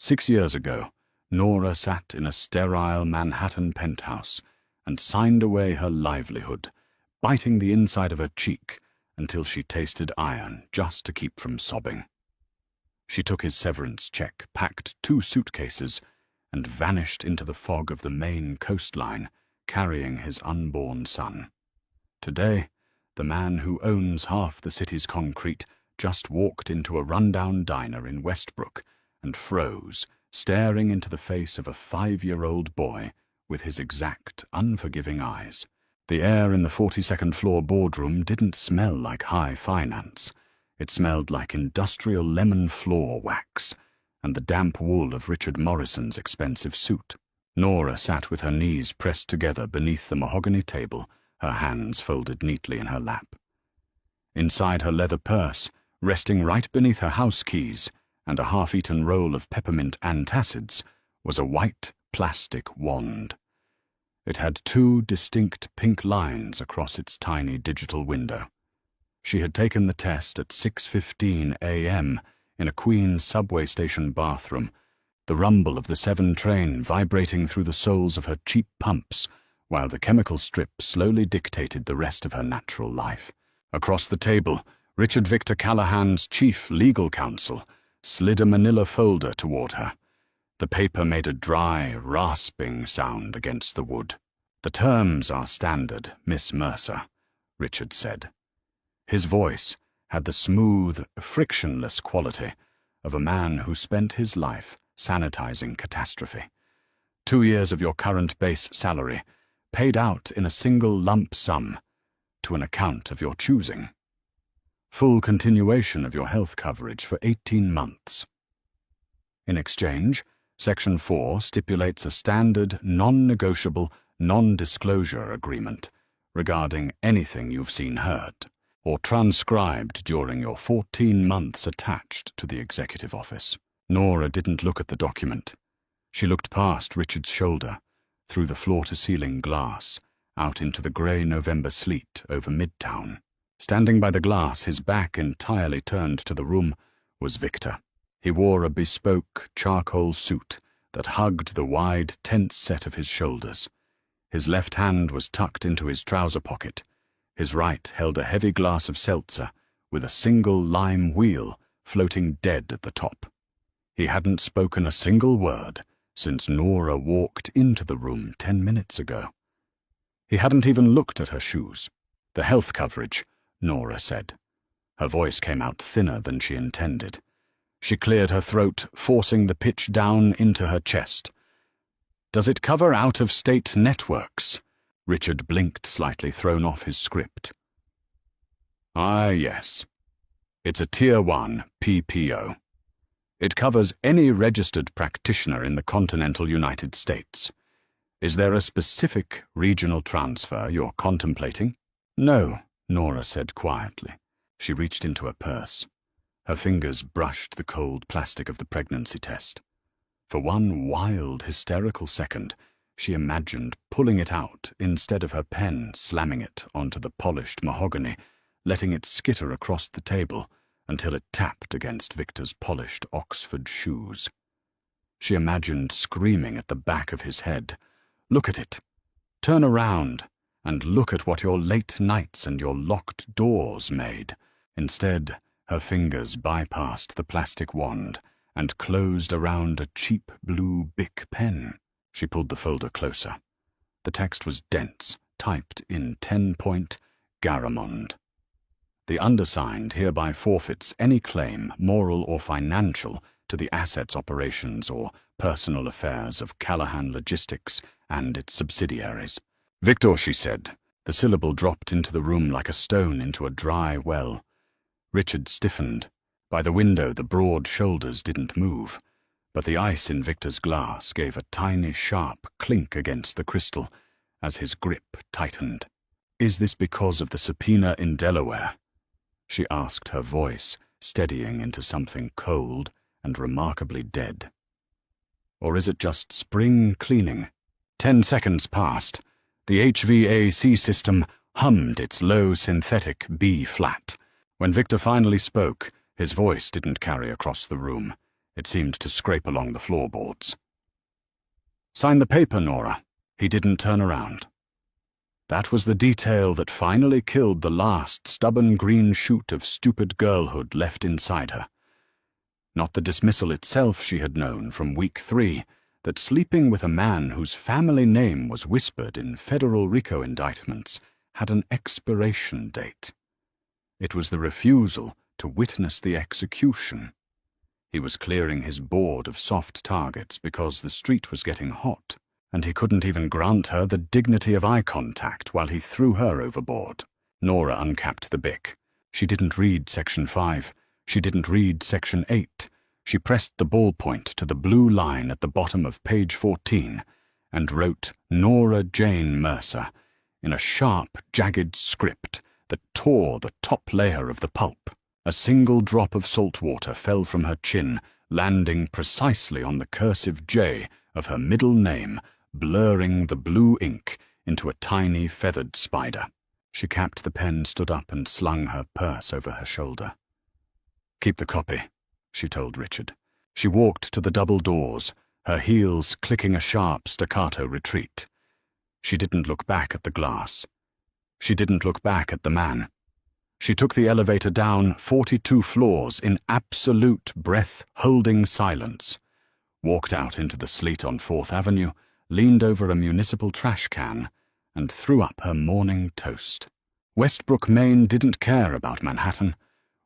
6 years ago, Nora sat in a sterile Manhattan penthouse and signed away her livelihood, biting the inside of her cheek until she tasted iron just to keep from sobbing. She took his severance check, packed 2 suitcases, and vanished into the fog of the Maine coastline, carrying his unborn son. Today, the man who owns half the city's concrete just walked into a rundown diner in Westbrook and froze, staring into the face of a 5-year-old boy with his exact, unforgiving eyes. The air in the 42nd floor boardroom didn't smell like high finance. It smelled like industrial lemon floor wax and the damp wool of Richard Morrison's expensive suit. Nora sat with her knees pressed together beneath the mahogany table, her hands folded neatly in her lap. Inside her leather purse, resting right beneath her house keys and a half-eaten roll of peppermint antacids, was a white plastic wand. It had 2 distinct pink lines across its tiny digital window. She had taken the test at 6:15 a.m. in a Queens subway station bathroom, the rumble of the 7 train vibrating through the soles of her cheap pumps, while the chemical strip slowly dictated the rest of her natural life. Across the table, Richard Victor Callahan's chief legal counsel slid a manila folder toward her. The paper made a dry, rasping sound against the wood. "The terms are standard, Miss Mercer," Richard said. His voice had the smooth, frictionless quality of a man who spent his life sanitizing catastrophe. 2 years of your current base salary, paid out in a single lump sum, to an account of your choosing. Full continuation of your health coverage for 18 months. In exchange, Section 4 stipulates a standard, non-negotiable, non-disclosure agreement regarding anything you've seen heard or transcribed during your 14 months attached to the executive office. Nora didn't look at the document. She looked past Richard's shoulder, through the floor-to-ceiling glass, out into the grey November sleet over Midtown. Standing by the glass, his back entirely turned to the room, was Victor. He wore a bespoke charcoal suit that hugged the wide, tense set of his shoulders. His left hand was tucked into his trouser pocket. His right held a heavy glass of seltzer with a single lime wheel floating dead at the top. He hadn't spoken a single word since Nora walked into the room 10 minutes ago. He hadn't even looked at her shoes. "The health coverage," Nora said. Her voice came out thinner than she intended. She cleared her throat, forcing the pitch down into her chest. "Does it cover out-of-state networks?" Richard blinked, slightly thrown off his script. "Ah, yes. It's a Tier 1 PPO. It covers any registered practitioner in the continental United States. Is there a specific regional transfer you're contemplating?" "No," Nora said quietly. She reached into her purse. Her fingers brushed the cold plastic of the pregnancy test. For one wild, hysterical second, she imagined pulling it out instead of her pen slamming it onto the polished mahogany, letting it skitter across the table until it tapped against Victor's polished Oxford shoes. She imagined screaming at the back of his head, "Look at it! Turn around and look at what your late nights and your locked doors made." Instead, her fingers bypassed the plastic wand and closed around a cheap blue Bic pen. She pulled the folder closer. The text was dense, typed in 10-point Garamond. "The undersigned hereby forfeits any claim, moral or financial, to the assets, operations, or personal affairs of Callahan Logistics and its subsidiaries." "Victor," she said. The syllable dropped into the room like a stone into a dry well. Richard stiffened. By the window, the broad shoulders didn't move, but the ice in Victor's glass gave a tiny, sharp clink against the crystal as his grip tightened. "Is this because of the subpoena in Delaware?" she asked, her voice steadying into something cold and remarkably dead. "Or is it just spring cleaning?" 10 seconds passed. The HVAC system hummed its low synthetic B-flat. When Victor finally spoke, his voice didn't carry across the room. It seemed to scrape along the floorboards. "Sign the paper, Nora." He didn't turn around. That was the detail that finally killed the last stubborn green shoot of stupid girlhood left inside her. Not the dismissal itself she had known from week 3, that sleeping with a man whose family name was whispered in federal RICO indictments had an expiration date. It was the refusal to witness the execution. He was clearing his board of soft targets because the street was getting hot, and he couldn't even grant her the dignity of eye contact while he threw her overboard. Nora uncapped the Bic. She didn't read Section 5. She didn't read Section 8. She pressed the ballpoint to the blue line at the bottom of page 14 and wrote Nora Jane Mercer in a sharp, jagged script that tore the top layer of the pulp. A single drop of salt water fell from her chin, landing precisely on the cursive J of her middle name, blurring the blue ink into a tiny feathered spider. She capped the pen, stood up, and slung her purse over her shoulder. "Keep the copy," she told Richard. She walked to the double doors, her heels clicking a sharp staccato retreat. She didn't look back at the glass. She didn't look back at the man. She took the elevator down 42 floors in absolute breath-holding silence, walked out into the sleet on 4th Avenue, leaned over a municipal trash can, and threw up her morning toast. Westbrook, Maine didn't care about Manhattan.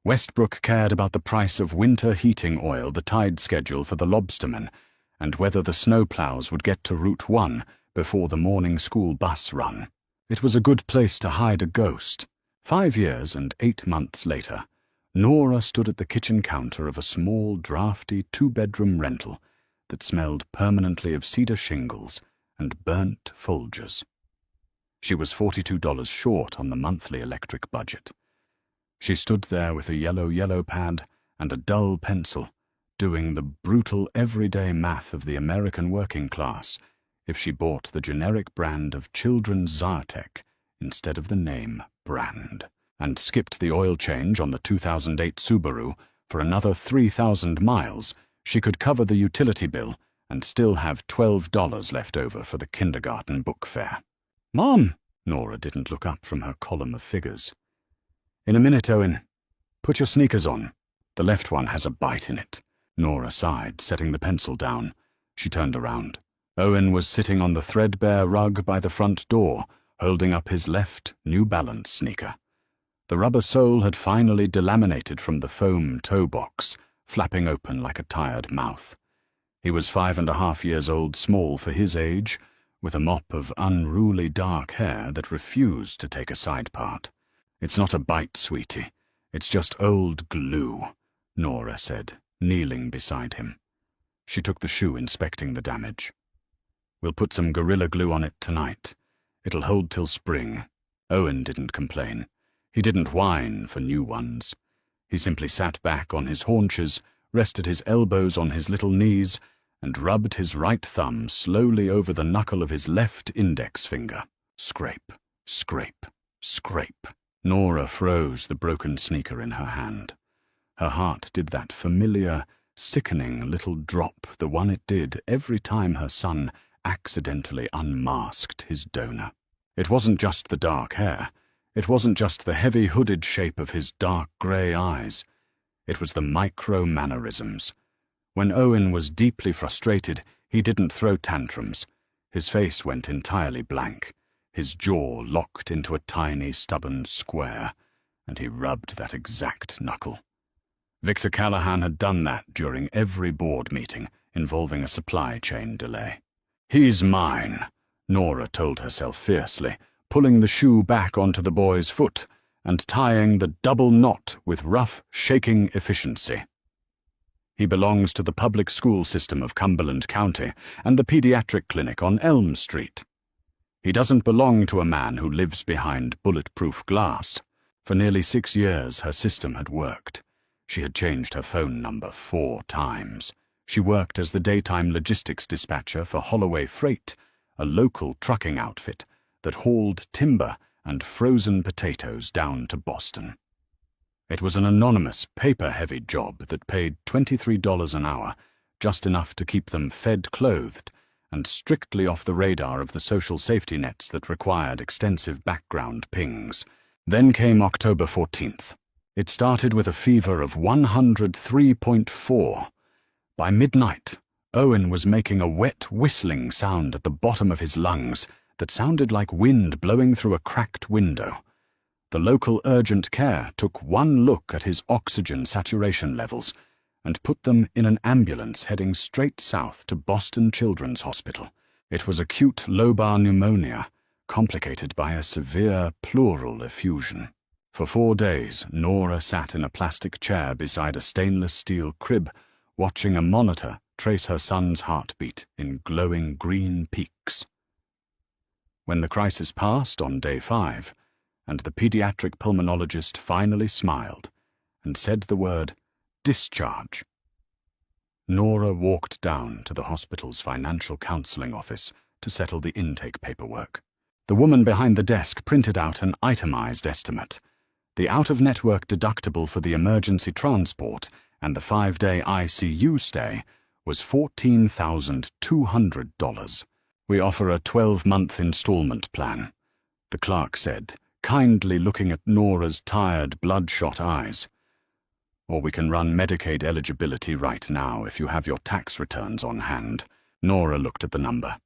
Westbrook cared about the price of winter heating oil, the tide schedule for the lobstermen, and whether the snowplows would get to Route 1 before the morning school bus run. It was a good place to hide a ghost. 5 years and 8 months later, Nora stood at the kitchen counter of a small, drafty 2-bedroom rental that smelled permanently of cedar shingles and burnt Folgers. She was $42 short on the monthly electric budget. She stood there with a yellow pad and a dull pencil, doing the brutal everyday math of the American working class if she bought the generic brand of children's Zartec instead of the name brand, and skipped the oil change on the 2008 Subaru for another 3,000 miles. She could cover the utility bill and still have $12 left over for the kindergarten book fare. "Mom!" Nora didn't look up from her column of figures. "In a minute, Owen. Put your sneakers on. The left one has a bite in it." Nora sighed, setting the pencil down. She turned around. Owen was sitting on the threadbare rug by the front door, holding up his left New Balance sneaker. The rubber sole had finally delaminated from the foam toe box, flapping open like a tired mouth. He was 5.5 years old, small for his age, with a mop of unruly dark hair that refused to take a side part. "It's not a bite, sweetie. It's just old glue," Nora said, kneeling beside him. She took the shoe, inspecting the damage. "We'll put some Gorilla Glue on it tonight. It'll hold till spring." Owen didn't complain. He didn't whine for new ones. He simply sat back on his haunches, rested his elbows on his little knees, and rubbed his right thumb slowly over the knuckle of his left index finger. Scrape, scrape, scrape. Nora froze the broken sneaker in her hand. Her heart did that familiar, sickening little drop, the one it did every time her son accidentally unmasked his donor. It wasn't just the dark hair. It wasn't just the heavy hooded shape of his dark grey eyes. It was the micro-mannerisms. When Owen was deeply frustrated, he didn't throw tantrums. His face went entirely blank. His jaw locked into a tiny, stubborn square, and he rubbed that exact knuckle. Victor Callahan had done that during every board meeting involving a supply chain delay. "He's mine," Nora told herself fiercely, pulling the shoe back onto the boy's foot and tying the double knot with rough, shaking efficiency. "He belongs to the public school system of Cumberland County and the pediatric clinic on Elm Street. He doesn't belong to a man who lives behind bulletproof glass." For nearly 6 years her system had worked. She had changed her phone number 4 times. She worked as the daytime logistics dispatcher for Holloway Freight, a local trucking outfit that hauled timber and frozen potatoes down to Boston. It was an anonymous, paper-heavy job that paid $23 an hour, just enough to keep them fed, clothed, and strictly off the radar of the social safety nets that required extensive background pings. Then came October 14th. It started with a fever of 103.4. By midnight, Owen was making a wet, whistling sound at the bottom of his lungs that sounded like wind blowing through a cracked window. The local urgent care took one look at his oxygen saturation levels and put them in an ambulance heading straight south to Boston Children's Hospital. It was acute lobar pneumonia, complicated by a severe pleural effusion. For 4 days, Nora sat in a plastic chair beside a stainless steel crib, watching a monitor trace her son's heartbeat in glowing green peaks. When the crisis passed on day 5, and the pediatric pulmonologist finally smiled and said the word discharge, Nora walked down to the hospital's financial counseling office to settle the intake paperwork. The woman behind the desk printed out an itemized estimate. The out-of-network deductible for the emergency transport and the 5-day ICU stay was $14,200. We offer a 12-month installment plan, the clerk said, kindly looking at Nora's tired, bloodshot eyes. Or we can run Medicaid eligibility right now if you have your tax returns on hand. Nora looked at the number.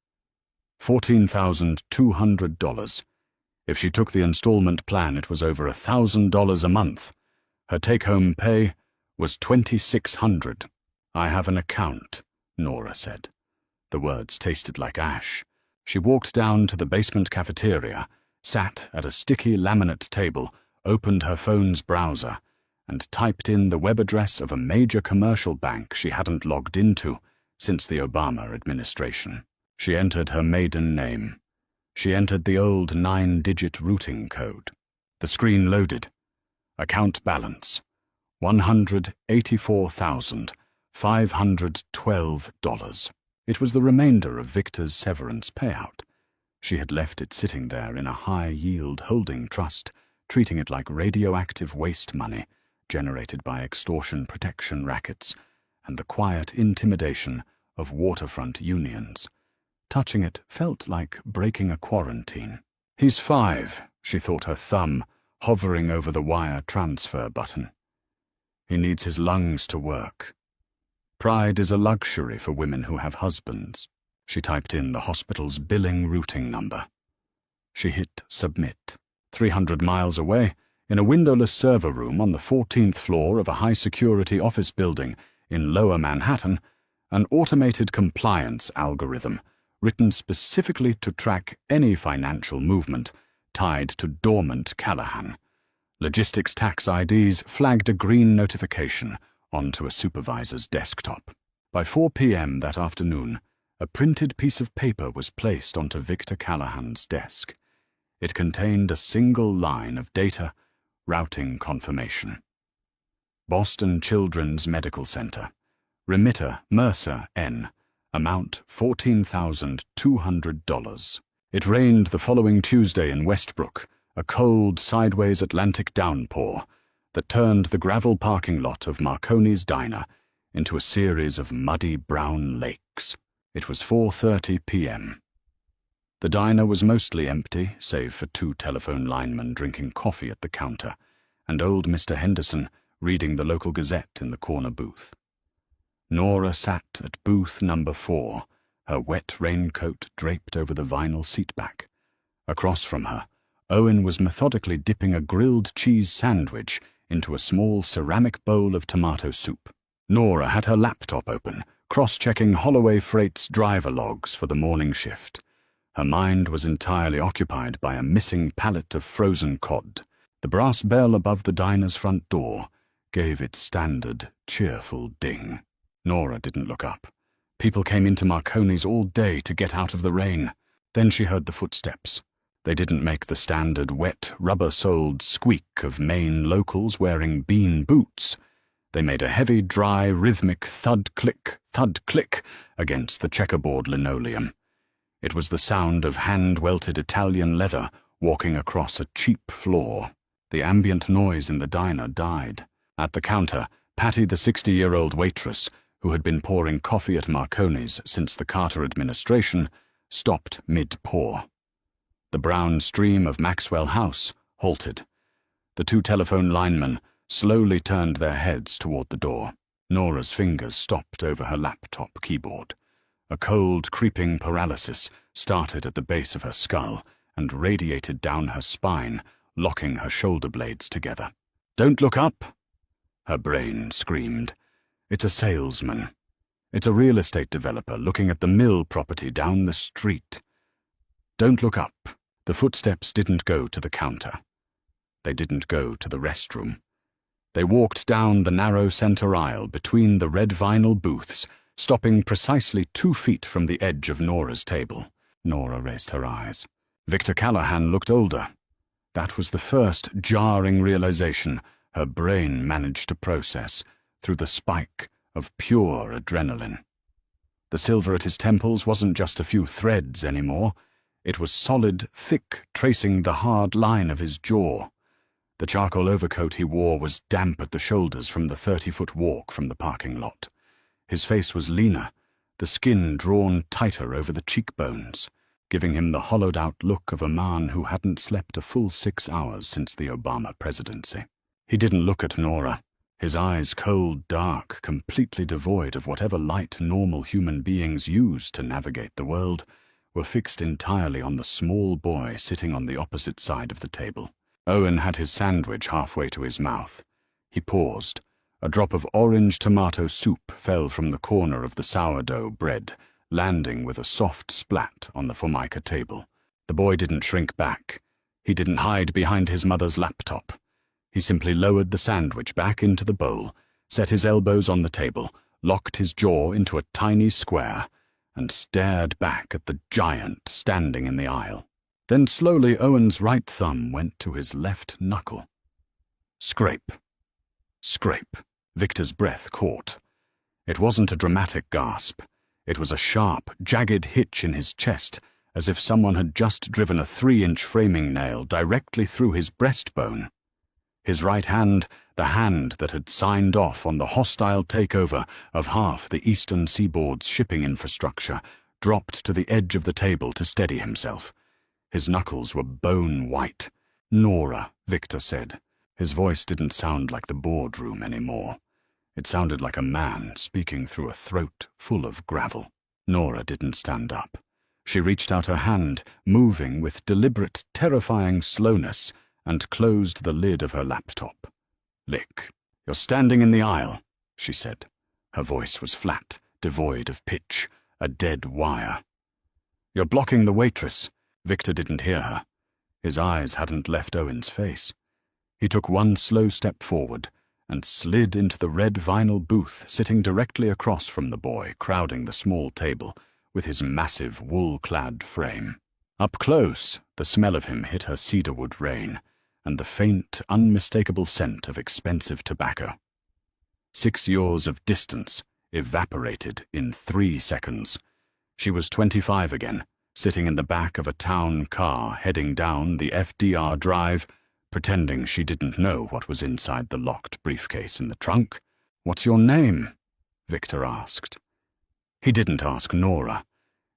$14,200. If she took the installment plan, it was over $1,000 a month. Her take-home pay was $2,600. I have an account, Nora said. The words tasted like ash. She walked down to the basement cafeteria, sat at a sticky laminate table, opened her phone's browser, and typed in the web address of a major commercial bank she hadn't logged into since the Obama administration. She entered her maiden name. She entered the old 9-digit routing code. The screen loaded. Account balance: $184,512. It was the remainder of Victor's severance payout. She had left it sitting there in a high-yield holding trust, treating it like radioactive waste money generated by extortion protection rackets and the quiet intimidation of waterfront unions. Touching it felt like breaking a quarantine. He's 5, she thought, her thumb hovering over the wire transfer button. He needs his lungs to work. Pride is a luxury for women who have husbands. She typed in the hospital's billing routing number. She hit submit. 300 miles away, in a windowless server room on the 14th floor of a high-security office building in Lower Manhattan, an automated compliance algorithm written specifically to track any financial movement tied to dormant Callahan. Logistics tax IDs flagged a green notification onto a supervisor's desktop. By 4 p.m. that afternoon, a printed piece of paper was placed onto Victor Callahan's desk. It contained a single line of data, routing confirmation. Boston Children's Medical Center. Remitter Mercer N. Amount $14,200. It rained the following Tuesday in Westbrook, a cold, sideways Atlantic downpour that turned the gravel parking lot of Marconi's Diner into a series of muddy brown lakes. It was 4:30 p.m. The diner was mostly empty, save for 2 telephone linemen drinking coffee at the counter, and old Mr. Henderson reading the local Gazette in the corner booth. Nora sat at booth number 4, her wet raincoat draped over the vinyl seatback. Across from her, Owen was methodically dipping a grilled cheese sandwich into a small ceramic bowl of tomato soup. Nora had her laptop open, cross-checking Holloway Freight's driver logs for the morning shift. Her mind was entirely occupied by a missing pallet of frozen cod. The brass bell above the diner's front door gave its standard, cheerful ding. Nora didn't look up. People came into Marconi's all day to get out of the rain. Then she heard the footsteps. They didn't make the standard wet, rubber-soled squeak of Maine locals wearing bean boots. They made a heavy, dry, rhythmic thud-click against the checkerboard linoleum. It was the sound of hand-welted Italian leather walking across a cheap floor. The ambient noise in the diner died. At the counter, Patty, the 60-year-old waitress, who had been pouring coffee at Marconi's since the Carter administration, stopped mid-pour. The brown stream of Maxwell House halted. The two telephone linemen slowly turned their heads toward the door. Nora's fingers stopped over her laptop keyboard. A cold, creeping paralysis started at the base of her skull and radiated down her spine, locking her shoulder blades together. "Don't look up!" her brain screamed. "It's a salesman. It's a real estate developer looking at the mill property down the street. Don't look up." The footsteps didn't go to the counter. They didn't go to the restroom. They walked down the narrow center aisle between the red vinyl booths, stopping precisely 2 feet from the edge of Nora's table. Nora raised her eyes. Victor Callahan looked older. That was the first jarring realization her brain managed to process through the spike of pure adrenaline. The silver at his temples wasn't just a few threads anymore. It was solid, thick, tracing the hard line of his jaw. The charcoal overcoat he wore was damp at the shoulders from the 30-foot walk from the parking lot. His face was leaner, the skin drawn tighter over the cheekbones, giving him the hollowed-out look of a man who hadn't slept a full 6 hours since the Obama presidency. He didn't look at Nora. His eyes, cold, dark, completely devoid of whatever light normal human beings use to navigate the world, were fixed entirely on the small boy sitting on the opposite side of the table. Owen had his sandwich halfway to his mouth. He paused. A drop of orange tomato soup fell from the corner of the sourdough bread, landing with a soft splat on the Formica table. The boy didn't shrink back. He didn't hide behind his mother's laptop. He simply lowered the sandwich back into the bowl, set his elbows on the table, locked his jaw into a tiny square, and stared back at the giant standing in the aisle. Then slowly Owen's right thumb went to his left knuckle. Scrape. Scrape. Victor's breath caught. It wasn't a dramatic gasp. It was a sharp, jagged hitch in his chest, as if someone had just driven a 3-inch framing nail directly through his breastbone. His right hand, the hand that had signed off on the hostile takeover of half the eastern seaboard's shipping infrastructure, dropped to the edge of the table to steady himself. His knuckles were bone white. "Nora," Victor said. His voice didn't sound like the boardroom anymore. It sounded like a man speaking through a throat full of gravel. Nora didn't stand up. She reached out her hand, moving with deliberate, terrifying slowness, and closed the lid of her laptop. "Lick. You're standing in the aisle," she said. Her voice was flat, devoid of pitch, a dead wire. "You're blocking the waitress." Victor didn't hear her. His eyes hadn't left Owen's face. He took one slow step forward and slid into the red vinyl booth sitting directly across from the boy crowding the small table with his massive wool-clad frame. Up close, the smell of him hit her cedarwood rain, and the faint, unmistakable scent of expensive tobacco. 6 years of distance evaporated in 3 seconds. She was 25 again, sitting in the back of a town car heading down the FDR Drive, pretending she didn't know what was inside the locked briefcase in the trunk. "What's your name?" Victor asked. He didn't ask Nora.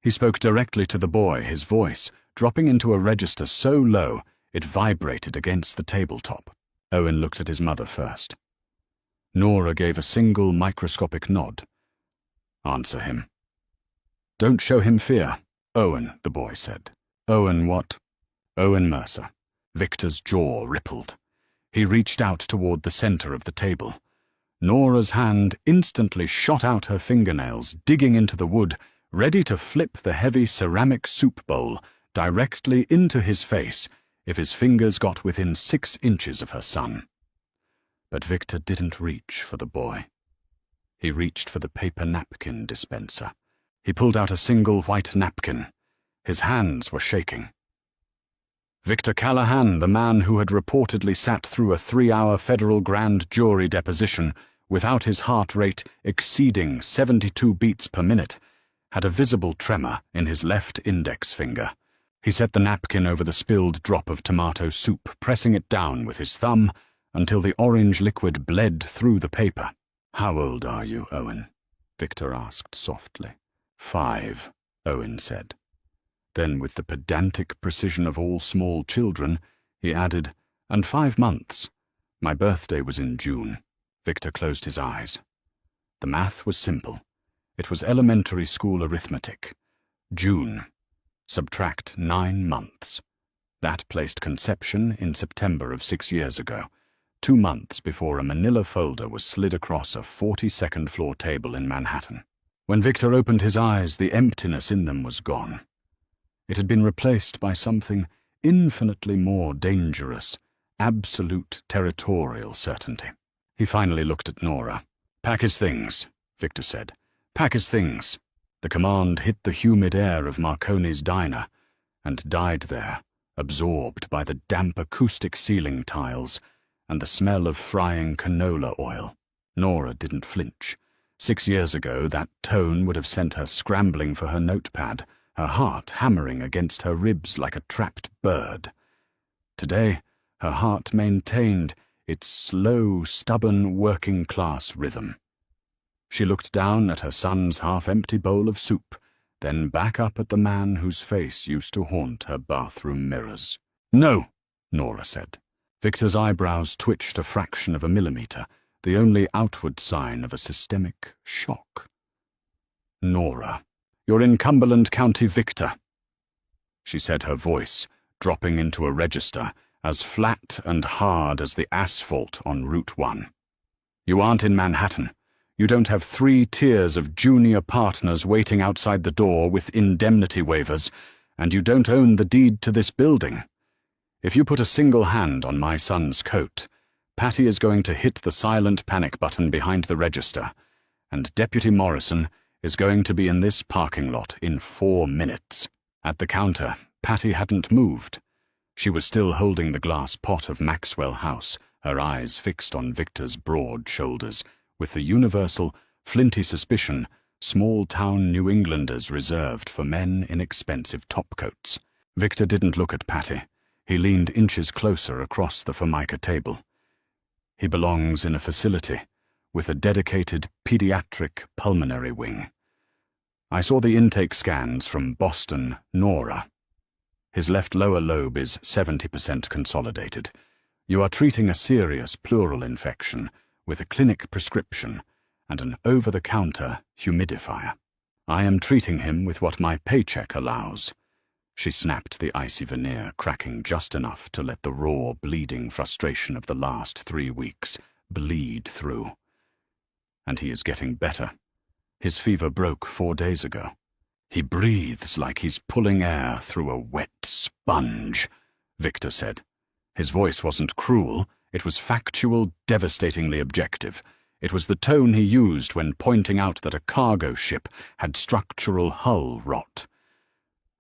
He spoke directly to the boy, his voice dropping into a register so low it vibrated against the tabletop. Owen looked at his mother first. Nora gave a single microscopic nod. "Answer him." "Don't show him fear." "Owen," the boy said. "Owen what?" "Owen Mercer." Victor's jaw rippled. He reached out toward the center of the table. Nora's hand instantly shot out her fingernails, digging into the wood, ready to flip the heavy ceramic soup bowl directly into his face if his fingers got within 6 inches of her son. But Victor didn't reach for the boy. He reached for the paper napkin dispenser. He pulled out a single white napkin. His hands were shaking. Victor Callahan, the man who had reportedly sat through a 3-hour federal grand jury deposition without his heart rate exceeding 72 beats per minute, had a visible tremor in his left index finger. He set the napkin over the spilled drop of tomato soup, pressing it down with his thumb until the orange liquid bled through the paper. "How old are you, Owen?" Victor asked softly. "5, Owen said. Then, with the pedantic precision of all small children, he added, "And 5 months. My birthday was in June." Victor closed his eyes. The math was simple. It was elementary school arithmetic. June. Subtract 9 months. That placed conception in September of 6 years ago, 2 months before a manila folder was slid across a 42nd floor table in Manhattan. When Victor opened his eyes, the emptiness in them was gone. It had been replaced by something infinitely more dangerous, absolute territorial certainty. He finally looked at Nora. "Pack his things," Victor said. "Pack his things." The command hit the humid air of Marconi's diner and died there, absorbed by the damp acoustic ceiling tiles and the smell of frying canola oil. Nora didn't flinch. 6 years ago, that tone would have sent her scrambling for her notepad, her heart hammering against her ribs like a trapped bird. Today, her heart maintained its slow, stubborn, working-class rhythm. She looked down at her son's half-empty bowl of soup, then back up at the man whose face used to haunt her bathroom mirrors. "No," Nora said. Victor's eyebrows twitched a fraction of a millimeter, the only outward sign of a systemic shock. "Nora, you're in Cumberland County, Victor," she said, her voice dropping into a register as flat and hard as the asphalt on Route 1. "You aren't in Manhattan. You don't have 3 tiers of junior partners waiting outside the door with indemnity waivers, and you don't own the deed to this building. If you put a single hand on my son's coat, Patty is going to hit the silent panic button behind the register, and Deputy Morrison is going to be in this parking lot in 4 minutes. At the counter, Patty hadn't moved. She was still holding the glass pot of Maxwell House, her eyes fixed on Victor's broad shoulders, with the universal, flinty suspicion small-town New Englanders reserved for men in expensive topcoats. Victor didn't look at Patty. He leaned inches closer across the Formica table. He belongs in a facility with a dedicated pediatric pulmonary wing. I saw the intake scans from Boston, Nora. His left lower lobe is 70% consolidated. You are treating a serious pleural infection with a clinic prescription and an over-the-counter humidifier. I am treating him with what my paycheck allows." She snapped the icy veneer, cracking just enough to let the raw, bleeding frustration of the last 3 weeks bleed through. "And he is getting better. His fever broke 4 days ago. He breathes like he's pulling air through a wet sponge," Victor said. His voice wasn't cruel. It was factual, devastatingly objective. It was the tone he used when pointing out that a cargo ship had structural hull rot.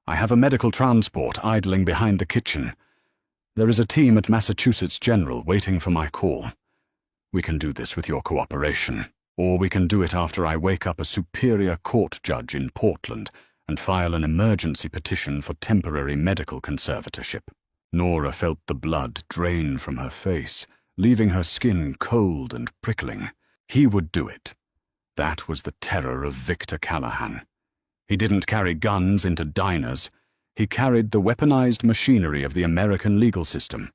"I have a medical transport idling behind the kitchen. There is a team at Massachusetts General waiting for my call. We can do this with your cooperation, or we can do it after I wake up a superior court judge in Portland and file an emergency petition for temporary medical conservatorship." Nora felt the blood drain from her face, leaving her skin cold and prickling. He would do it. That was the terror of Victor Callahan. He didn't carry guns into diners. He carried the weaponized machinery of the American legal system.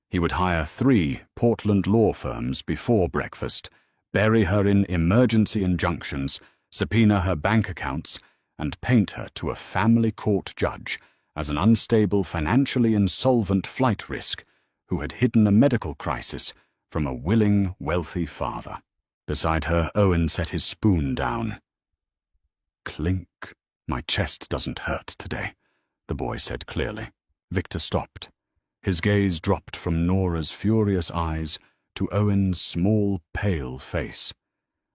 He would hire 3 Portland law firms before breakfast, bury her in emergency injunctions, subpoena her bank accounts, and paint her to a family court judge as an unstable, financially insolvent flight risk who had hidden a medical crisis from a willing, wealthy father. Beside her, Owen set his spoon down. "Clink. My chest doesn't hurt today," the boy said clearly. Victor stopped. His gaze dropped from Nora's furious eyes to Owen's small, pale face.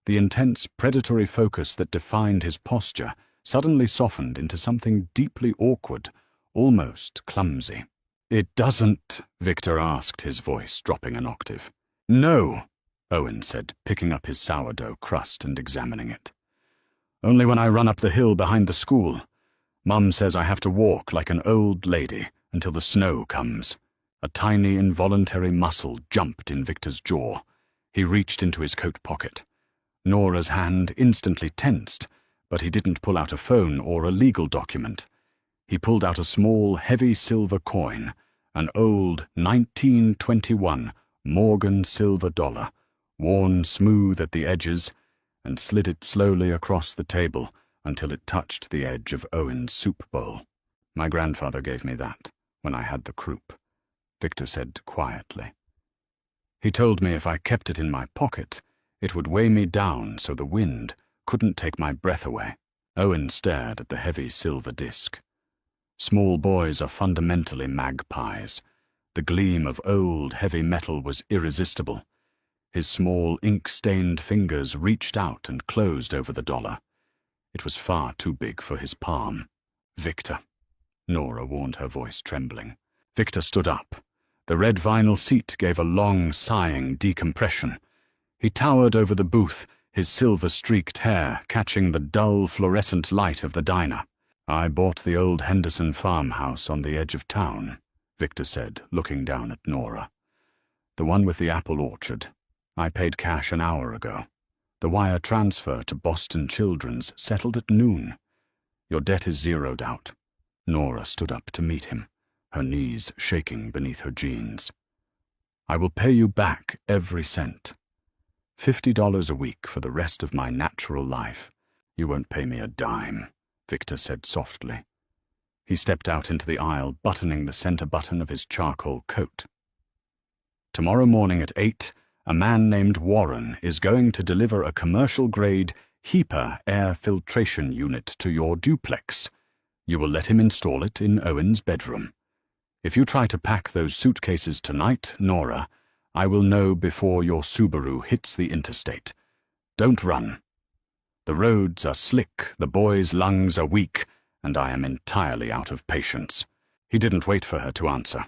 The intense, predatory focus that defined his posture suddenly softened into something deeply awkward, almost clumsy. "It doesn't?" Victor asked, his voice dropping an octave. "No," Owen said, picking up his sourdough crust and examining it. "Only when I run up the hill behind the school. Mum says I have to walk like an old lady until the snow comes. A tiny involuntary muscle jumped in Victor's jaw. He reached into his coat pocket. Nora's hand instantly tensed, but he didn't pull out a phone or a legal document. He pulled out a small, heavy silver coin, an old 1921 Morgan silver dollar, worn smooth at the edges, and slid it slowly across the table until it touched the edge of Owen's soup bowl. My grandfather gave me that when I had the croup, Victor said quietly. He told me if I kept it in my pocket, it would weigh me down so the wind couldn't take my breath away. Owen stared at the heavy silver disc. Small boys are fundamentally magpies. The gleam of old, heavy metal was irresistible. His small, ink-stained fingers reached out and closed over the dollar. It was far too big for his palm. Victor, Nora warned, her voice trembling. Victor stood up. The red vinyl seat gave a long, sighing decompression. He towered over the booth, his silver-streaked hair catching the dull, fluorescent light of the diner. I bought the old Henderson farmhouse on the edge of town, Victor said, looking down at Nora. The one with the apple orchard. I paid cash an hour ago. The wire transfer to Boston Children's settled at noon. Your debt is zeroed out. Nora stood up to meet him, her knees shaking beneath her jeans. I will pay you back every cent. $50 a week for the rest of my natural life. You won't pay me a dime, Victor said softly. He stepped out into the aisle, buttoning the center button of his charcoal coat. Tomorrow morning at 8, a man named Warren is going to deliver a commercial-grade HEPA air filtration unit to your duplex. You will let him install it in Owen's bedroom. If you try to pack those suitcases tonight, Nora, I will know before your Subaru hits the interstate. Don't run. The roads are slick, the boy's lungs are weak, and I am entirely out of patience. He didn't wait for her to answer.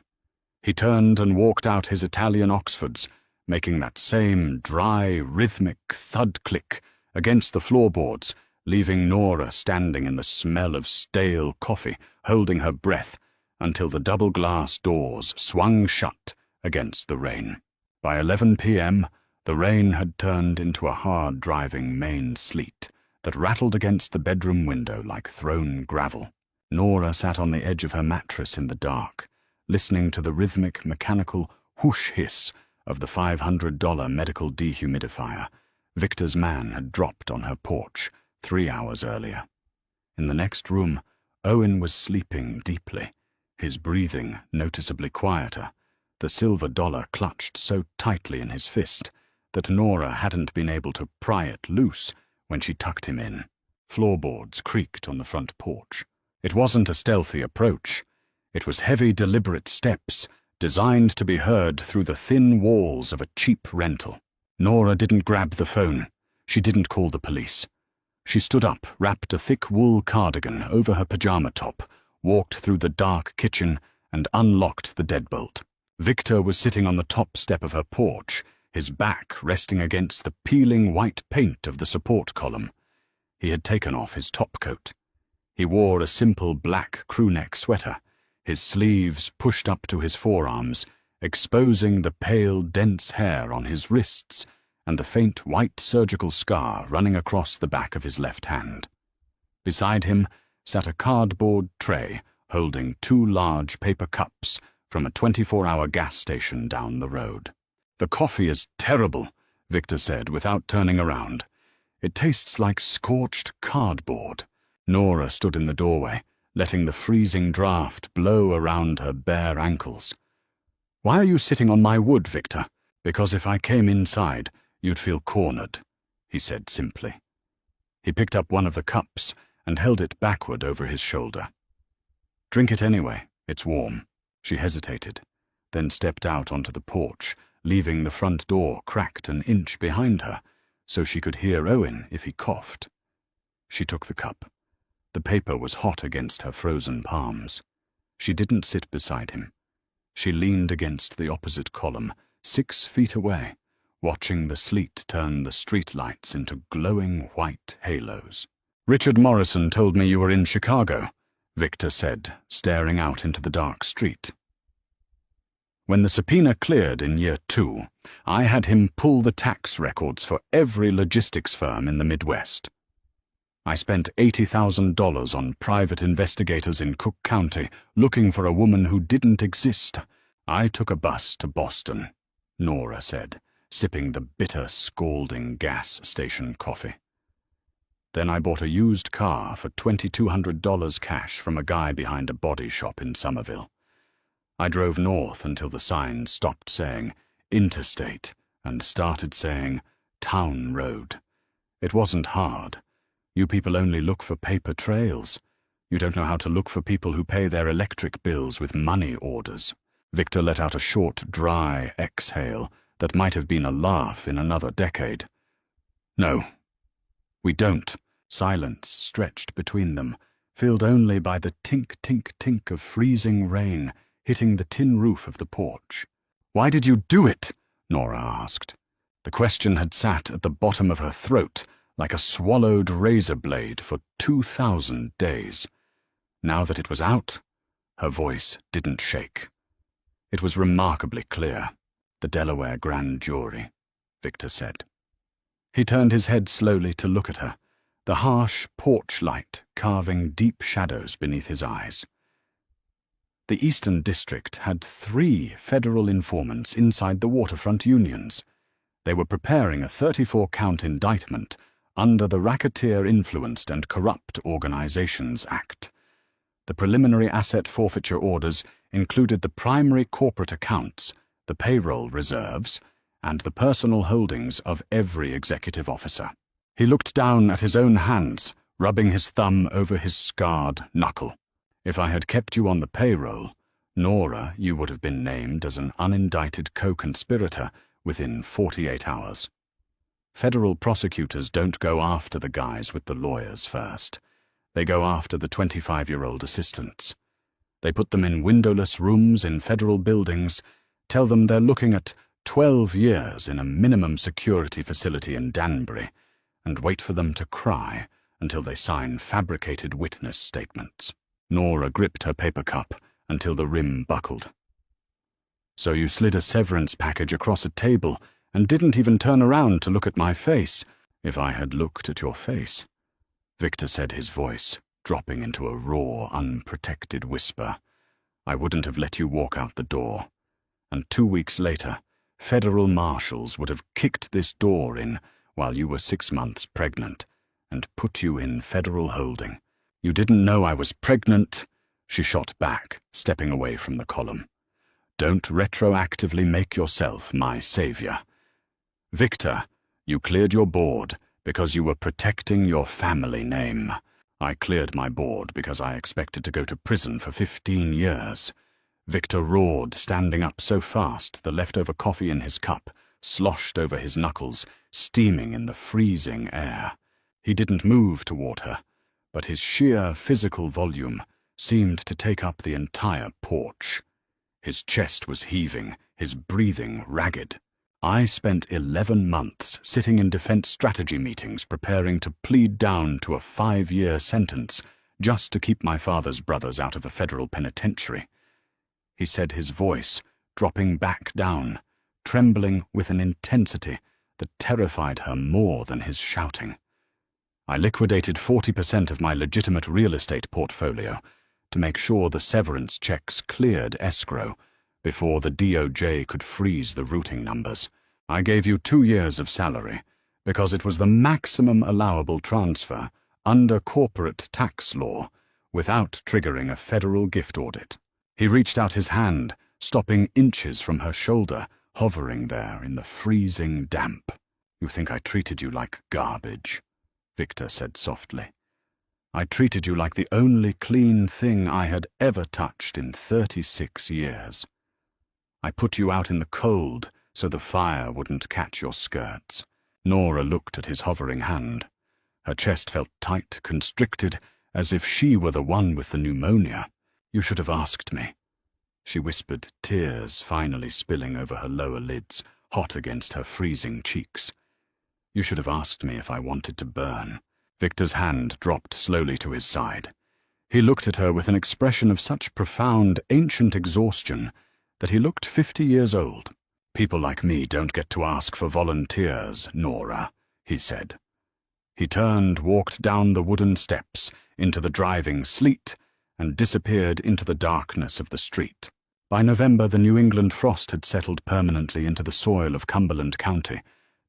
He turned and walked out his Italian Oxfords, making that same dry, rhythmic thud-click against the floorboards, leaving Nora standing in the smell of stale coffee, holding her breath, until the double-glass doors swung shut against the rain. By 11 p.m., the rain had turned into a hard-driving Maine sleet that rattled against the bedroom window like thrown gravel. Nora sat on the edge of her mattress in the dark, listening to the rhythmic, mechanical whoosh-hiss of the $500 medical dehumidifier Victor's man had dropped on her porch 3 hours earlier. In the next room, Owen was sleeping deeply, his breathing noticeably quieter, the silver dollar clutched so tightly in his fist that Nora hadn't been able to pry it loose when she tucked him in. Floorboards creaked on the front porch. It wasn't a stealthy approach. It was heavy, deliberate steps, designed to be heard through the thin walls of a cheap rental. Nora didn't grab the phone. She didn't call the police. She stood up, wrapped a thick wool cardigan over her pajama top, walked through the dark kitchen, and unlocked the deadbolt. Victor was sitting on the top step of her porch, his back resting against the peeling white paint of the support column. He had taken off his topcoat. He wore a simple black crewneck sweater, his sleeves pushed up to his forearms, exposing the pale, dense hair on his wrists and the faint white surgical scar running across the back of his left hand. Beside him sat a cardboard tray holding 2 large paper cups from a 24-hour gas station down the road. "The coffee is terrible," Victor said without turning around. "It tastes like scorched cardboard." Nora stood in the doorway, letting the freezing draft blow around her bare ankles. "Why are you sitting on my wood, Victor?" "Because if I came inside, you'd feel cornered," he said simply. He picked up one of the cups and held it backward over his shoulder. "Drink it anyway, it's warm." She hesitated, then stepped out onto the porch, leaving the front door cracked an inch behind her, so she could hear Owen if he coughed. She took the cup. The paper was hot against her frozen palms. She didn't sit beside him. She leaned against the opposite column, 6 feet away, watching the sleet turn the streetlights into glowing white halos. "Richard Morrison told me you were in Chicago," Victor said, staring out into the dark street. When the subpoena cleared in year 2, I had him pull the tax records for every logistics firm in the Midwest. I spent $80,000 on private investigators in Cook County looking for a woman who didn't exist. I took a bus to Boston, Nora said, sipping the bitter, scalding gas station coffee. Then I bought a used car for $2,200 cash from a guy behind a body shop in Somerville. I drove north until the sign stopped saying Interstate and started saying Town Road. It wasn't hard. You people only look for paper trails. You don't know how to look for people who pay their electric bills with money orders. Victor let out a short, dry exhale that might have been a laugh in another decade. No, we don't. Silence stretched between them, filled only by the tink, tink, tink of freezing rain hitting the tin roof of the porch. "Why did you do it?" Nora asked. The question had sat at the bottom of her throat like a swallowed razor blade for 2,000 days. Now that it was out, her voice didn't shake. It was remarkably clear. The Delaware grand jury, Victor said. He turned his head slowly to look at her, the harsh porch light carving deep shadows beneath his eyes. The Eastern District had 3 federal informants inside the waterfront unions. They were preparing a 34-count indictment under the Racketeer-Influenced and Corrupt Organizations Act. The preliminary asset forfeiture orders included the primary corporate accounts, the payroll reserves, and the personal holdings of every executive officer. He looked down at his own hands, rubbing his thumb over his scarred knuckle. If I had kept you on the payroll, Nora, you would have been named as an unindicted co-conspirator within 48 hours. Federal prosecutors don't go after the guys with the lawyers first. They go after the 25-year-old assistants. They put them in windowless rooms in federal buildings, tell them they're looking at 12 years in a minimum security facility in Danbury, and wait for them to cry until they sign fabricated witness statements. Nora gripped her paper cup until the rim buckled. "So you slid a severance package across a table and didn't even turn around to look at my face. If I had looked at your face," Victor said, his voice dropping into a raw, unprotected whisper, "I wouldn't have let you walk out the door. And 2 weeks later, federal marshals would have kicked this door in while you were 6 months pregnant and put you in federal holding. You didn't know I was pregnant," she shot back, stepping away from the column. "Don't retroactively make yourself my savior. Victor, you cleared your board because you were protecting your family name. I cleared my board because I expected to go to prison for 15 years. Victor roared, standing up so fast the leftover coffee in his cup sloshed over his knuckles, steaming in the freezing air. He didn't move toward her, but his sheer physical volume seemed to take up the entire porch. His chest was heaving, his breathing ragged. I spent 11 months sitting in defense strategy meetings preparing to plead down to a 5-year sentence just to keep my father's brothers out of a federal penitentiary. He said, his voice dropping back down, trembling with an intensity that terrified her more than his shouting. I liquidated 40% of my legitimate real estate portfolio to make sure the severance checks cleared escrow before the DOJ could freeze the routing numbers. I gave you 2 years of salary because it was the maximum allowable transfer under corporate tax law without triggering a federal gift audit. He reached out his hand, stopping inches from her shoulder, hovering there in the freezing damp. "You think I treated you like garbage," Victor said softly. "I treated you like the only clean thing I had ever touched in 36 years. I put you out in the cold so the fire wouldn't catch your skirts." Nora looked at his hovering hand. Her chest felt tight, constricted, as if she were the one with the pneumonia. "You should have asked me," she whispered, tears finally spilling over her lower lids, hot against her freezing cheeks. "You should have asked me if I wanted to burn." Victor's hand dropped slowly to his side. He looked at her with an expression of such profound, ancient exhaustion that he looked 50 years old. "People like me don't get to ask for volunteers, Nora," he said. He turned, walked down the wooden steps, into the driving sleet, and disappeared into the darkness of the street. By November, the New England frost had settled permanently into the soil of Cumberland County,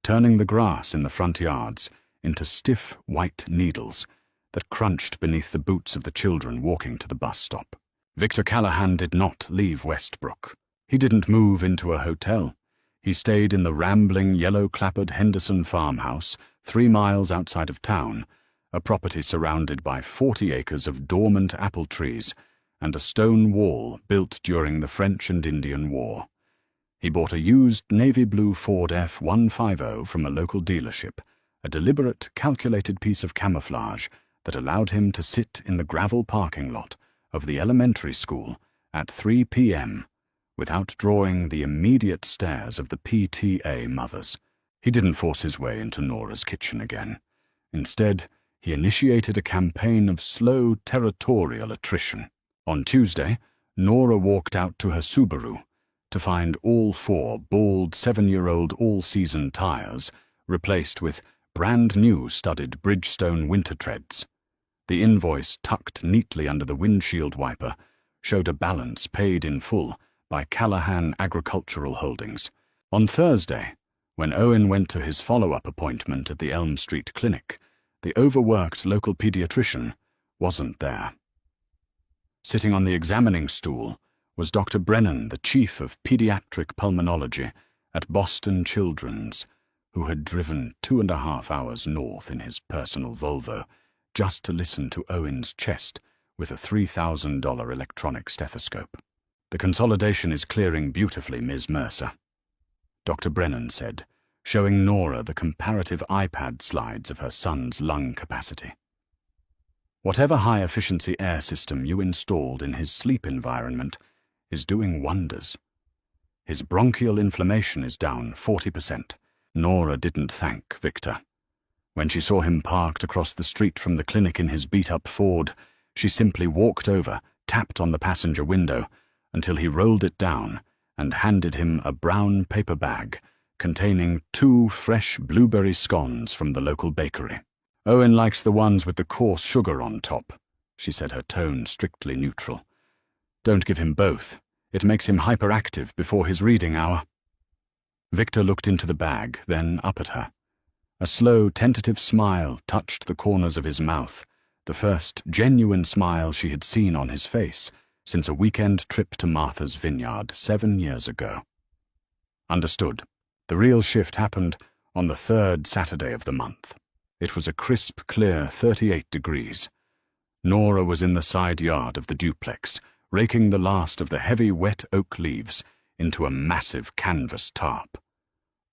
turning the grass in the front yards into stiff white needles that crunched beneath the boots of the children walking to the bus stop. Victor Callahan did not leave Westbrook. He didn't move into a hotel. He stayed in the rambling, yellow-clappered Henderson farmhouse 3 miles outside of town, a property surrounded by 40 acres of dormant apple trees and a stone wall built during the French and Indian War. He bought a used navy blue Ford F-150 from a local dealership, a deliberate, calculated piece of camouflage that allowed him to sit in the gravel parking lot of the elementary school at 3 p.m. without drawing the immediate stares of the PTA mothers. He didn't force his way into Nora's kitchen again. Instead, he initiated a campaign of slow, territorial attrition. On Tuesday, Nora walked out to her Subaru to find all 4 bald 7-year-old all-season tires replaced with brand-new studded Bridgestone winter treads. The invoice tucked neatly under the windshield wiper showed a balance paid in full by Callahan Agricultural Holdings. On Thursday, when Owen went to his follow-up appointment at the Elm Street Clinic, the overworked local pediatrician wasn't there. Sitting on the examining stool was Dr. Brennan, the chief of pediatric pulmonology at Boston Children's, who had driven 2.5 hours north in his personal Volvo just to listen to Owen's chest with a $3,000 electronic stethoscope. "The consolidation is clearing beautifully, Ms. Mercer," Dr. Brennan said, showing Nora the comparative iPad slides of her son's lung capacity. "Whatever high-efficiency air system you installed in his sleep environment is doing wonders. His bronchial inflammation is down 40%. Nora didn't thank Victor. When she saw him parked across the street from the clinic in his beat-up Ford, she simply walked over, tapped on the passenger window, until he rolled it down and handed him a brown paper bag containing 2 fresh blueberry scones from the local bakery. "Owen likes the ones with the coarse sugar on top," she said, her tone strictly neutral. "Don't give him both. It makes him hyperactive before his reading hour." Victor looked into the bag, then up at her. A slow, tentative smile touched the corners of his mouth, the first genuine smile she had seen on his face since a weekend trip to Martha's Vineyard 7 years ago. "Understood. The real shift happened on the 3rd Saturday of the month. It was a crisp, clear 38 degrees. Nora was in the side yard of the duplex, raking the last of the heavy, wet oak leaves into a massive canvas tarp.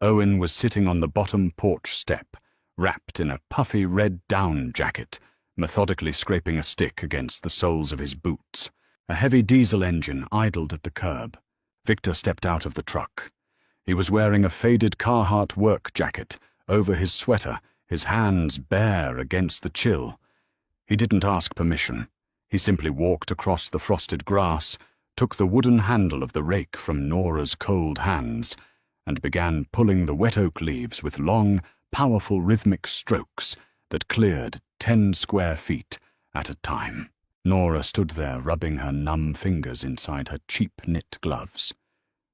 Owen was sitting on the bottom porch step, wrapped in a puffy red down jacket, methodically scraping a stick against the soles of his boots. A heavy diesel engine idled at the curb. Victor stepped out of the truck. He was wearing a faded Carhartt work jacket over his sweater, his hands bare against the chill. He didn't ask permission. He simply walked across the frosted grass, took the wooden handle of the rake from Nora's cold hands, and began pulling the wet oak leaves with long, powerful rhythmic strokes that cleared 10 square feet at a time. Nora stood there rubbing her numb fingers inside her cheap knit gloves.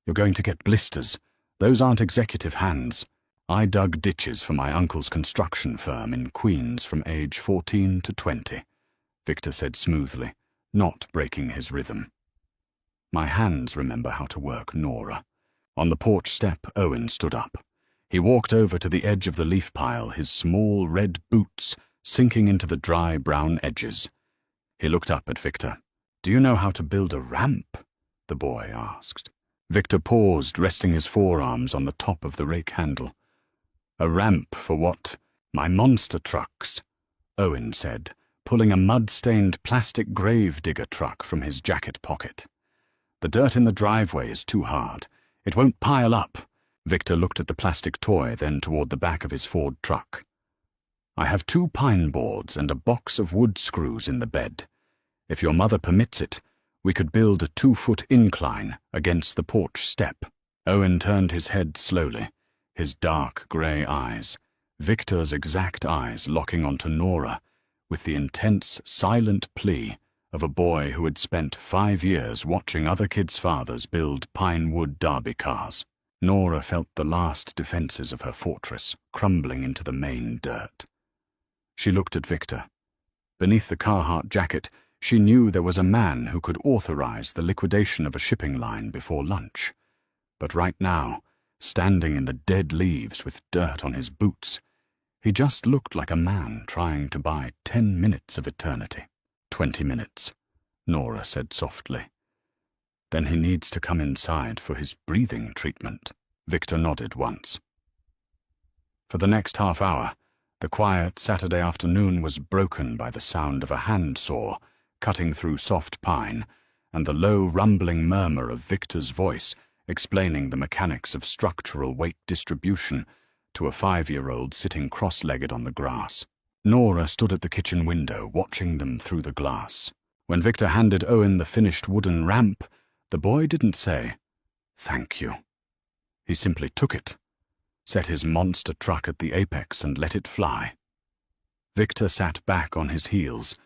"You're going to get blisters. Those aren't executive hands. I dug ditches for my uncle's construction firm in Queens from age 14 to 20, Victor said smoothly, not breaking his rhythm. "My hands remember how to work, Nora." On the porch step, Owen stood up. He walked over to the edge of the leaf pile, his small red boots sinking into the dry brown edges. He looked up at Victor. "Do you know how to build a ramp?" the boy asked. Victor paused, resting his forearms on the top of the rake handle. "A ramp for what?" "My monster trucks," Owen said, pulling a mud-stained plastic grave digger truck from his jacket pocket. "The dirt in the driveway is too hard. It won't pile up." Victor looked at the plastic toy, then toward the back of his Ford truck. "I have 2 pine boards and a box of wood screws in the bed. If your mother permits it, we could build a 2-foot incline against the porch step. Owen turned his head slowly, his dark grey eyes, Victor's exact eyes, locking onto Nora with the intense, silent plea of a boy who had spent 5 years watching other kids' fathers build pine wood derby cars. Nora felt the last defences of her fortress crumbling into the main dirt. She looked at Victor. Beneath the Carhartt jacket, she knew there was a man who could authorize the liquidation of a shipping line before lunch. But right now, standing in the dead leaves with dirt on his boots, he just looked like a man trying to buy 10 minutes of eternity. 20 minutes, Nora said softly. Then he needs to come inside for his breathing treatment. Victor nodded once. For the next half hour, the quiet Saturday afternoon was broken by the sound of a handsaw cutting through soft pine and the low rumbling murmur of Victor's voice explaining the mechanics of structural weight distribution to a 5-year-old sitting cross-legged on the grass. Nora stood at the kitchen window watching them through the glass. When Victor handed Owen the finished wooden ramp, the boy didn't say, "Thank you." He simply took it, set his monster truck at the apex and let it fly. Victor sat back on his heels,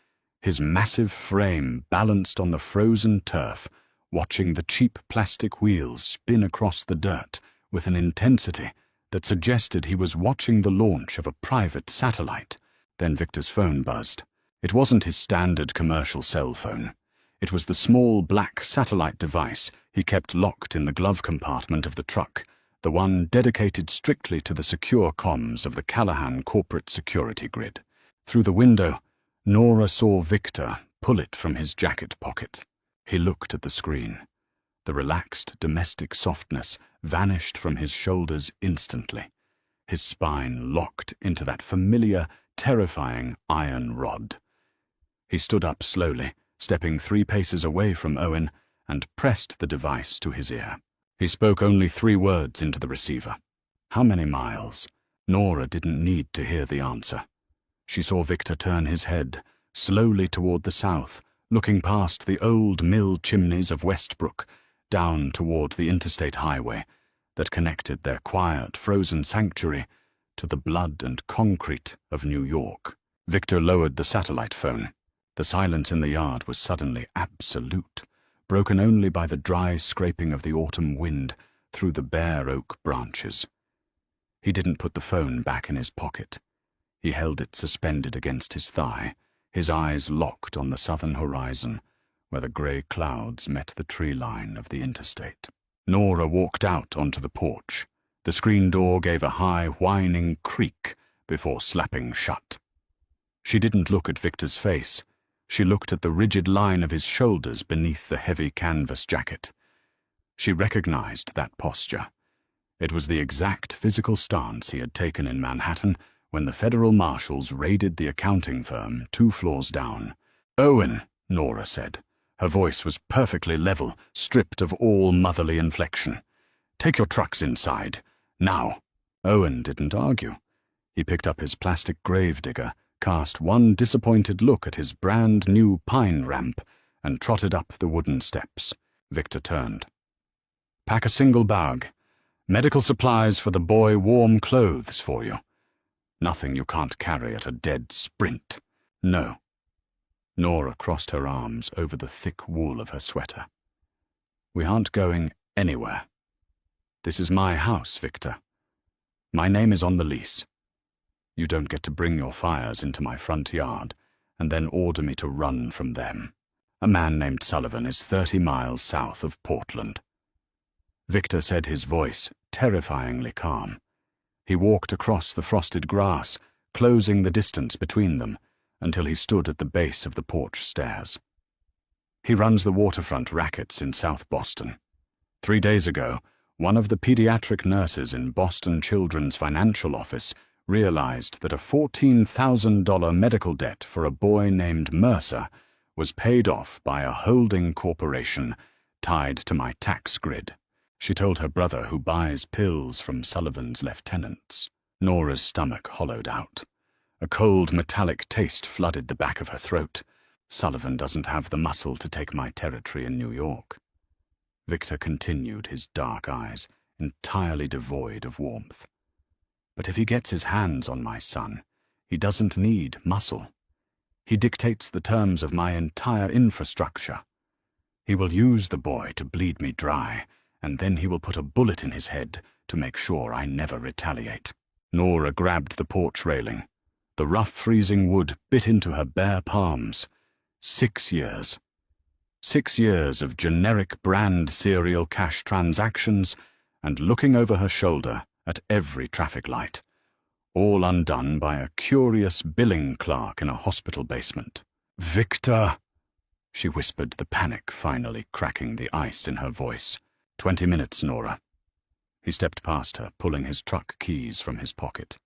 his massive frame balanced on the frozen turf, watching the cheap plastic wheels spin across the dirt with an intensity that suggested he was watching the launch of a private satellite. Then Victor's phone buzzed. It wasn't his standard commercial cell phone. It was the small black satellite device he kept locked in the glove compartment of the truck, the one dedicated strictly to the secure comms of the Callahan corporate security grid. Through the window, Nora saw Victor pull it from his jacket pocket. He looked at the screen. The relaxed domestic softness vanished from his shoulders instantly. His spine locked into that familiar, terrifying iron rod. He stood up slowly, stepping 3 paces away from Owen, and pressed the device to his ear. He spoke only 3 words into the receiver. How many miles? Nora didn't need to hear the answer. She saw Victor turn his head, slowly toward the south, looking past the old mill chimneys of Westbrook, down toward the interstate highway that connected their quiet, frozen sanctuary to the blood and concrete of New York. Victor lowered the satellite phone. The silence in the yard was suddenly absolute, broken only by the dry scraping of the autumn wind through the bare oak branches. He didn't put the phone back in his pocket. He held it suspended against his thigh, his eyes locked on the southern horizon, where the grey clouds met the tree line of the interstate. Nora walked out onto the porch. The screen door gave a high, whining creak before slapping shut. She didn't look at Victor's face. She looked at the rigid line of his shoulders beneath the heavy canvas jacket. She recognized that posture. It was the exact physical stance he had taken in Manhattan when the federal marshals raided the accounting firm 2 floors down. "Owen," Nora said. Her voice was perfectly level, stripped of all motherly inflection. "Take your trucks inside. Now." Owen didn't argue. He picked up his plastic gravedigger, cast one disappointed look at his brand-new pine ramp, and trotted up the wooden steps. Victor turned. "Pack a single bag. Medical supplies for the boy, warm clothes for you. Nothing you can't carry at a dead sprint. No." Nora crossed her arms over the thick wool of her sweater. "We aren't going anywhere. This is my house, Victor. My name is on the lease. You don't get to bring your fires into my front yard and then order me to run from them. A man named Sullivan is 30 miles south of Portland." Victor said, his voice terrifyingly calm. He walked across the frosted grass, closing the distance between them, until he stood at the base of the porch stairs. "He runs the waterfront rackets in South Boston. 3 days ago, one of the pediatric nurses in Boston Children's financial office realized that a $14,000 medical debt for a boy named Mercer was paid off by a holding corporation tied to my tax grid. She told her brother, who buys pills from Sullivan's lieutenants." Nora's stomach hollowed out. A cold metallic taste flooded the back of her throat. Sullivan doesn't have the muscle to take my territory in New York. Victor continued, his dark eyes entirely devoid of warmth. But if he gets his hands on my son, he doesn't need muscle. He dictates the terms of my entire infrastructure. He will use the boy to bleed me dry, and then he will put a bullet in his head to make sure I never retaliate. Nora grabbed the porch railing. The rough freezing wood bit into her bare palms. 6 years. 6 years of generic brand serial cash transactions and looking over her shoulder at every traffic light, all undone by a curious billing clerk in a hospital basement. "Victor," she whispered, the panic finally cracking the ice in her voice. 20 minutes, Nora." He stepped past her, pulling his truck keys from his pocket.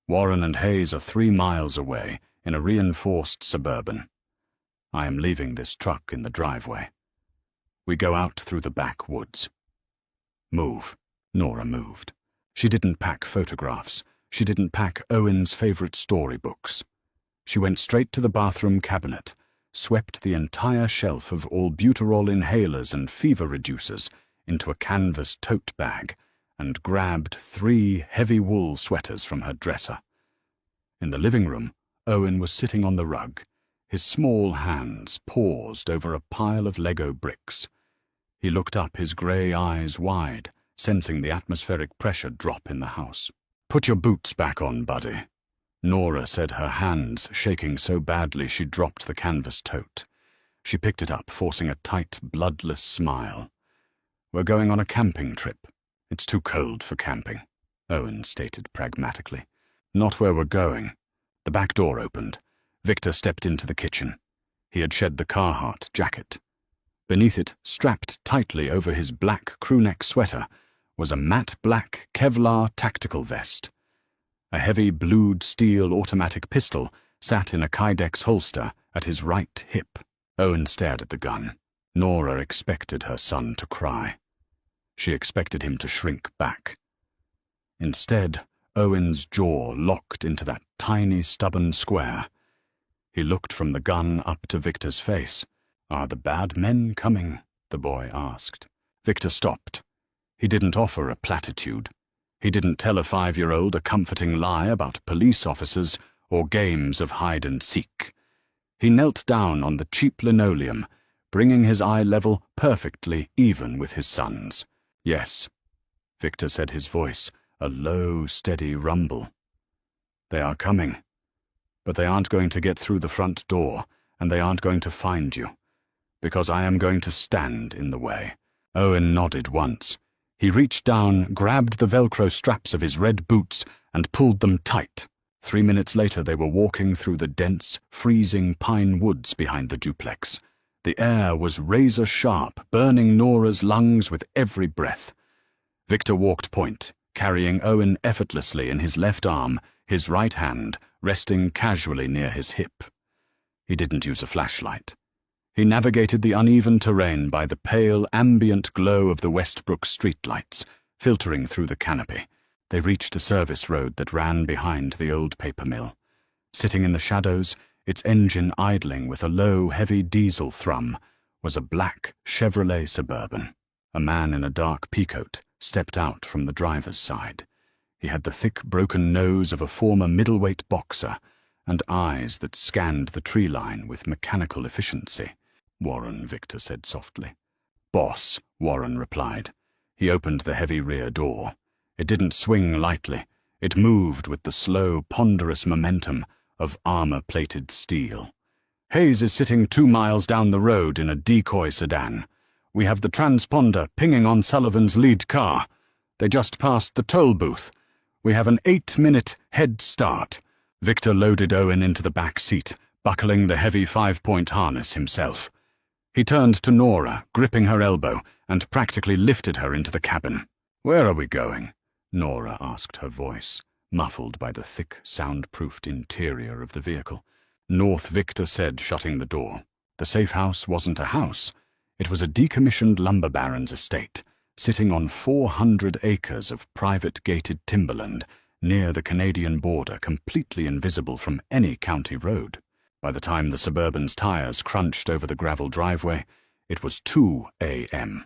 "Warren and Hayes are 3 miles away in a reinforced Suburban. I am leaving this truck in the driveway. We go out through the back woods." "Move." Nora moved. She didn't pack photographs. She didn't pack Owen's favorite storybooks. She went straight to the bathroom cabinet, swept the entire shelf of albuterol inhalers and fever reducers into a canvas tote bag, and grabbed 3 heavy wool sweaters from her dresser. In the living room, Owen was sitting on the rug, his small hands paused over a pile of Lego bricks. He looked up, his grey eyes wide, sensing the atmospheric pressure drop in the house. "Put your boots back on, buddy," Nora said, her hands shaking so badly she dropped the canvas tote. She picked it up, forcing a tight, bloodless smile. "We're going on a camping trip. It's too cold for camping," Owen stated pragmatically. "Not where we're going." The back door opened. Victor stepped into the kitchen. He had shed the Carhartt jacket. Beneath it, strapped tightly over his black crewneck sweater, was a matte black Kevlar tactical vest. A heavy blued steel automatic pistol sat in a Kydex holster at his right hip. Owen stared at the gun. Nora expected her son to cry. She expected him to shrink back. Instead, Owen's jaw locked into that tiny, stubborn square. He looked from the gun up to Victor's face. "Are the bad men coming?" the boy asked. Victor stopped. He didn't offer a platitude. He didn't tell a 5-year-old a comforting lie about police officers or games of hide-and-seek. He knelt down on the cheap linoleum, bringing his eye level perfectly even with his son's. "Yes," Victor said, his voice a low, steady rumble. "They are coming. But they aren't going to get through the front door, and they aren't going to find you, because I am going to stand in the way." Owen nodded once. He reached down, grabbed the Velcro straps of his red boots, and pulled them tight. 3 minutes later they were walking through the dense, freezing pine woods behind the duplex. The air was razor-sharp, burning Nora's lungs with every breath. Victor walked point, carrying Owen effortlessly in his left arm, his right hand resting casually near his hip. He didn't use a flashlight. He navigated the uneven terrain by the pale, ambient glow of the Westbrook streetlights, filtering through the canopy. They reached a service road that ran behind the old paper mill. Sitting in the shadows, its engine idling with a low, heavy diesel thrum, was a black Chevrolet Suburban. A man in a dark peacoat stepped out from the driver's side. He had the thick, broken nose of a former middleweight boxer and eyes that scanned the tree line with mechanical efficiency. "Warren," Victor said softly. "Boss," Warren replied. He opened the heavy rear door. It didn't swing lightly. It moved with the slow, ponderous momentum of armor-plated steel. "Hayes is sitting 2 miles down the road in a decoy sedan. We have the transponder pinging on Sullivan's lead car. They just passed the toll booth. We have an 8-minute head start." Victor loaded Owen into the back seat, buckling the heavy 5-point harness himself. He turned to Nora, gripping her elbow, and practically lifted her into the cabin. "Where are we going?" Nora asked, her voice muffled by the thick, soundproofed interior of the vehicle. "North," Victor said, shutting the door. The safe house wasn't a house. It was a decommissioned lumber baron's estate, sitting on 400 acres of private gated timberland near the Canadian border, completely invisible from any county road. By the time the Suburban's tires crunched over the gravel driveway, it was 2 a.m.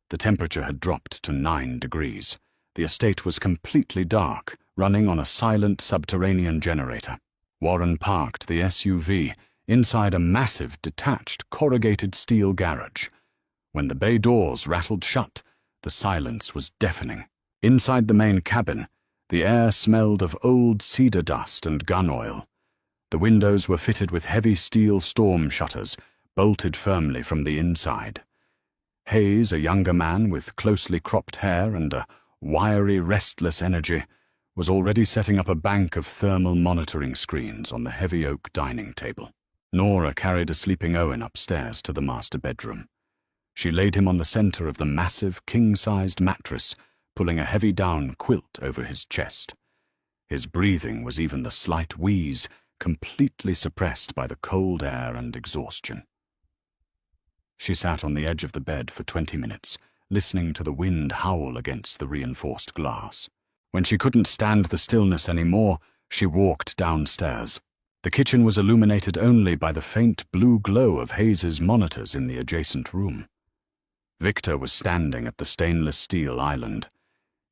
The temperature had dropped to 9 degrees. The estate was completely dark, running on a silent subterranean generator. Warren parked the SUV inside a massive, detached, corrugated steel garage. When the bay doors rattled shut, the silence was deafening. Inside the main cabin, the air smelled of old cedar dust and gun oil. The windows were fitted with heavy steel storm shutters, bolted firmly from the inside. Hayes, a younger man with closely cropped hair and a wiry, restless energy, was already setting up a bank of thermal monitoring screens on the heavy oak dining table. Nora carried a sleeping Owen upstairs to the master bedroom. She laid him on the center of the massive, king-sized mattress, pulling a heavy down quilt over his chest. His breathing was even the slight wheeze, completely suppressed by the cold air and exhaustion. She sat on the edge of the bed for 20 minutes, listening to the wind howl against the reinforced glass. When she couldn't stand the stillness anymore, she walked downstairs. The kitchen was illuminated only by the faint blue glow of Hayes's monitors in the adjacent room. Victor was standing at the stainless steel island.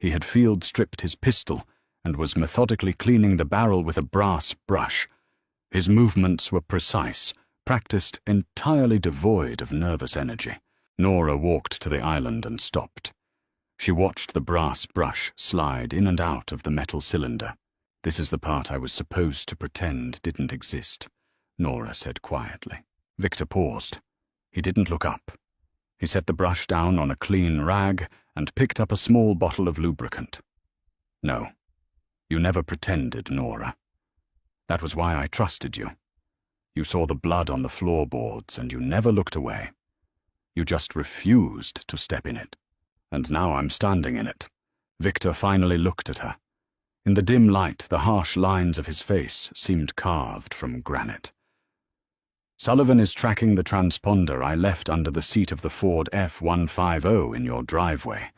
He had field-stripped his pistol and was methodically cleaning the barrel with a brass brush. His movements were precise, practiced entirely devoid of nervous energy. Nora walked to the island and stopped. She watched the brass brush slide in and out of the metal cylinder. "This is the part I was supposed to pretend didn't exist," Nora said quietly. Victor paused. He didn't look up. He set the brush down on a clean rag and picked up a small bottle of lubricant. "No, you never pretended, Nora. That was why I trusted you. You saw the blood on the floorboards and you never looked away. You just refused to step in it. And now I'm standing in it." Victor finally looked at her. In the dim light, the harsh lines of his face seemed carved from granite. "Sullivan is tracking the transponder I left under the seat of the Ford F-150 in your driveway.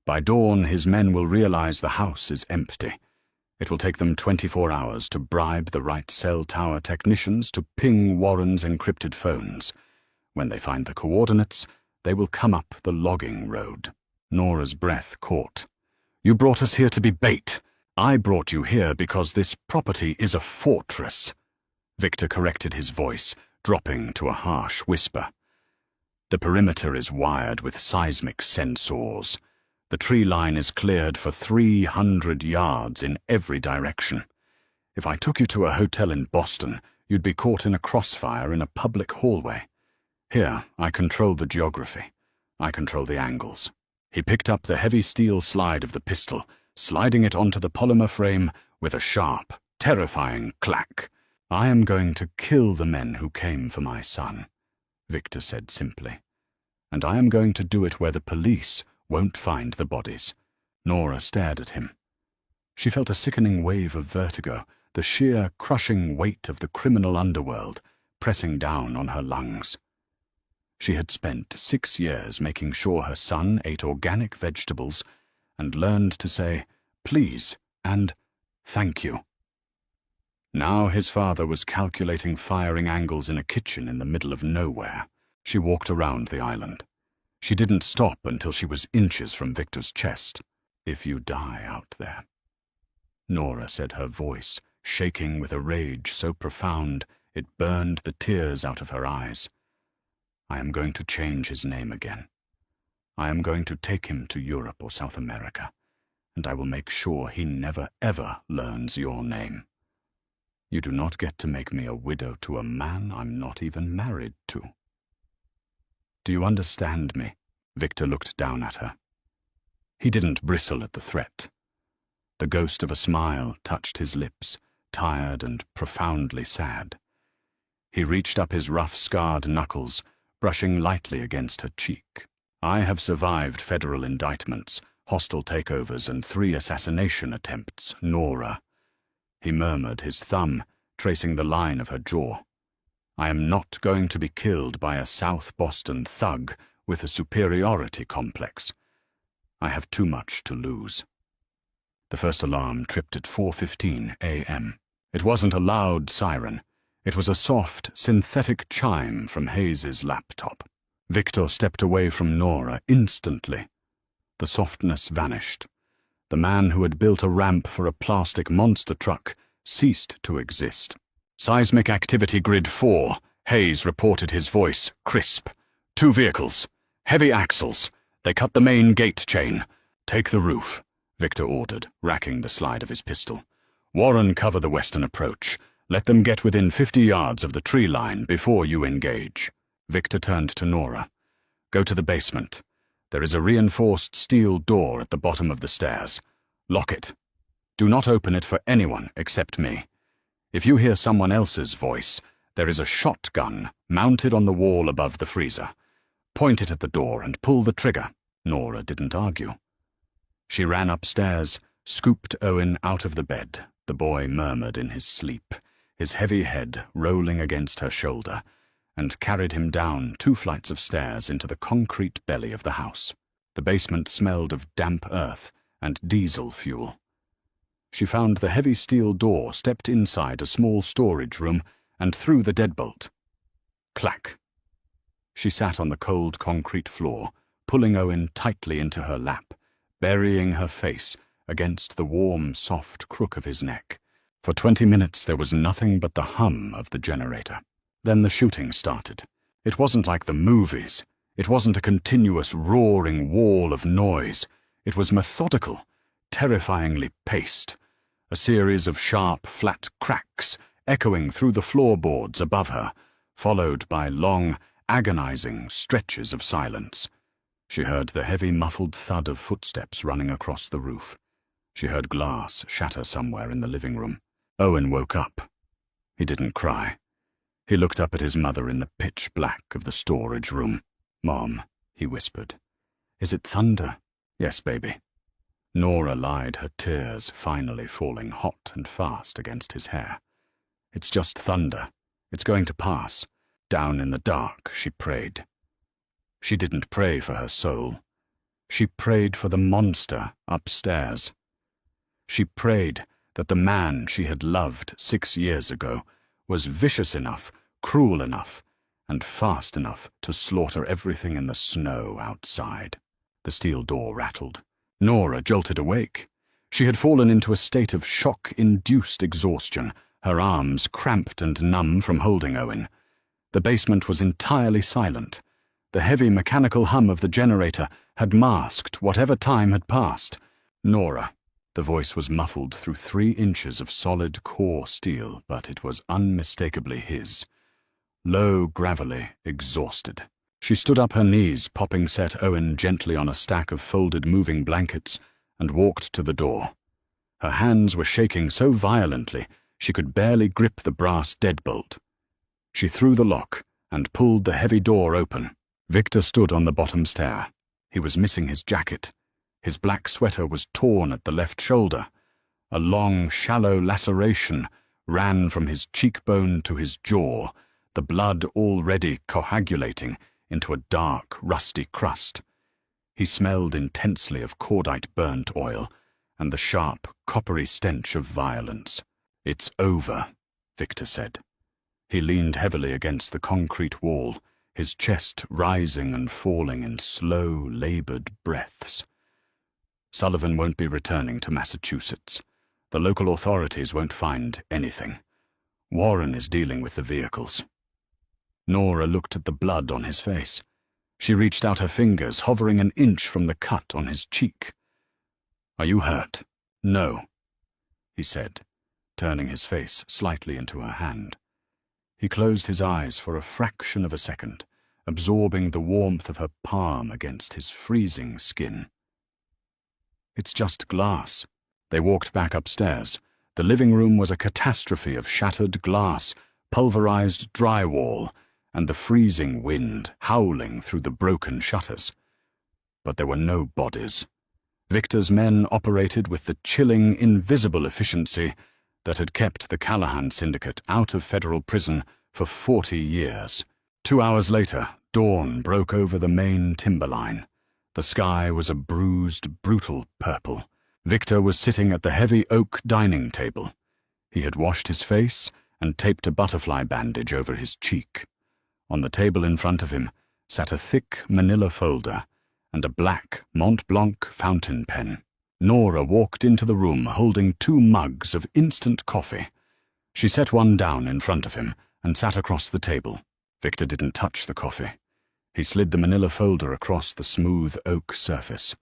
By dawn, his men will realize the house is empty. It will take them 24 hours to bribe the right cell tower technicians to ping Warren's encrypted phones. When they find the coordinates, they will come up the logging road." Nora's breath caught. "You brought us here to be bait. I brought you here because this property is a fortress." Victor corrected his voice, dropping to a harsh whisper. "The perimeter is wired with seismic sensors. The tree line is cleared for 300 yards in every direction. If I took you to a hotel in Boston, you'd be caught in a crossfire in a public hallway. Here, I control the geography. I control the angles." He picked up the heavy steel slide of the pistol, sliding it onto the polymer frame with a sharp, terrifying clack. "I am going to kill the men who came for my son," Victor said simply. "And I am going to do it where the police won't find the bodies." Nora stared at him. She felt a sickening wave of vertigo, the sheer, crushing weight of the criminal underworld pressing down on her lungs. She had spent 6 years making sure her son ate organic vegetables and learned to say please and thank you. Now his father was calculating firing angles in a kitchen in the middle of nowhere. She walked around the island. She didn't stop until she was inches from Victor's chest. "If you die out there," Nora said, her voice shaking with a rage so profound it burned the tears out of her eyes. "I am going to change his name again. I am going to take him to Europe or South America, and I will make sure he never ever learns your name. You do not get to make me a widow to a man I'm not even married to." "Do you understand me?" Victor looked down at her. He didn't bristle at the threat. The ghost of a smile touched his lips, tired and profoundly sad. He reached up his rough-scarred knuckles, brushing lightly against her cheek. "I have survived federal indictments, hostile takeovers, and 3 assassination attempts, Nora." He murmured, his thumb tracing the line of her jaw. "I am not going to be killed by a South Boston thug with a superiority complex. I have too much to lose." The first alarm tripped at 4:15 a.m. It wasn't a loud siren. It was a soft, synthetic chime from Hayes's laptop. Victor stepped away from Nora instantly. The softness vanished. The man who had built a ramp for a plastic monster truck ceased to exist. "Seismic activity grid 4, Hayes reported, his voice crisp. "2 vehicles. Heavy axles. They cut the main gate chain. Take the roof," Victor ordered, racking the slide of his pistol. "Warren, cover the western approach. Let them get within 50 yards of the tree line before you engage." Victor turned to Nora. "Go to the basement. There is a reinforced steel door at the bottom of the stairs. Lock it. Do not open it for anyone except me. If you hear someone else's voice, there is a shotgun mounted on the wall above the freezer. Point it at the door and pull the trigger." Nora didn't argue. She ran upstairs, scooped Owen out of the bed. The boy murmured in his sleep, his heavy head rolling against her shoulder, and carried him down 2 flights of stairs into the concrete belly of the house. The basement smelled of damp earth and diesel fuel. She found the heavy steel door, stepped inside a small storage room, and threw the deadbolt. Clack. She sat on the cold concrete floor, pulling Owen tightly into her lap, burying her face against the warm, soft crook of his neck. For 20 minutes there was nothing but the hum of the generator. Then the shooting started. It wasn't like the movies. It wasn't a continuous roaring wall of noise. It was methodical, terrifyingly paced. A series of sharp, flat cracks echoing through the floorboards above her, followed by long, agonizing stretches of silence. She heard the heavy, muffled thud of footsteps running across the roof. She heard glass shatter somewhere in the living room. Owen woke up. He didn't cry. He looked up at his mother in the pitch black of the storage room. "Mom," he whispered. "Is it thunder?" "Yes, baby." Nora lied, her tears finally falling hot and fast against his hair. "It's just thunder. It's going to pass." Down in the dark, she prayed. She didn't pray for her soul. She prayed for the monster upstairs. She prayed that the man she had loved 6 years ago was vicious enough, cruel enough, and fast enough to slaughter everything in the snow outside. The steel door rattled. Nora jolted awake. She had fallen into a state of shock-induced exhaustion, her arms cramped and numb from holding Owen. The basement was entirely silent. The heavy mechanical hum of the generator had masked whatever time had passed. "Nora." The voice was muffled through 3 inches of solid core steel, but it was unmistakably his. Low, gravelly, exhausted. She stood up, her knees popping, set Owen gently on a stack of folded moving blankets, and walked to the door. Her hands were shaking so violently she could barely grip the brass deadbolt. She threw the lock and pulled the heavy door open. Victor stood on the bottom stair. He was missing his jacket. His black sweater was torn at the left shoulder. A long, shallow laceration ran from his cheekbone to his jaw, the blood already coagulating into a dark, rusty crust. He smelled intensely of cordite burnt oil and the sharp, coppery stench of violence. "It's over," Victor said. He leaned heavily against the concrete wall, his chest rising and falling in slow, labored breaths. "Sullivan won't be returning to Massachusetts. The local authorities won't find anything. Warren is dealing with the vehicles." Nora looked at the blood on his face. She reached out her fingers, hovering an inch from the cut on his cheek. "Are you hurt?" "No," he said, turning his face slightly into her hand. He closed his eyes for a fraction of a second, absorbing the warmth of her palm against his freezing skin. "It's just glass." They walked back upstairs. The living room was a catastrophe of shattered glass, pulverized drywall, and the freezing wind howling through the broken shutters. But there were no bodies. Victor's men operated with the chilling, invisible efficiency that had kept the Callahan Syndicate out of federal prison for 40 years. 2 hours later, dawn broke over the main timberline. The sky was a bruised, brutal purple. Victor was sitting at the heavy oak dining table. He had washed his face and taped a butterfly bandage over his cheek. On the table in front of him sat a thick manila folder and a black Mont Blanc fountain pen. Nora walked into the room holding 2 mugs of instant coffee. She set one down in front of him and sat across the table. Victor didn't touch the coffee. He slid the manila folder across the smooth oak surface.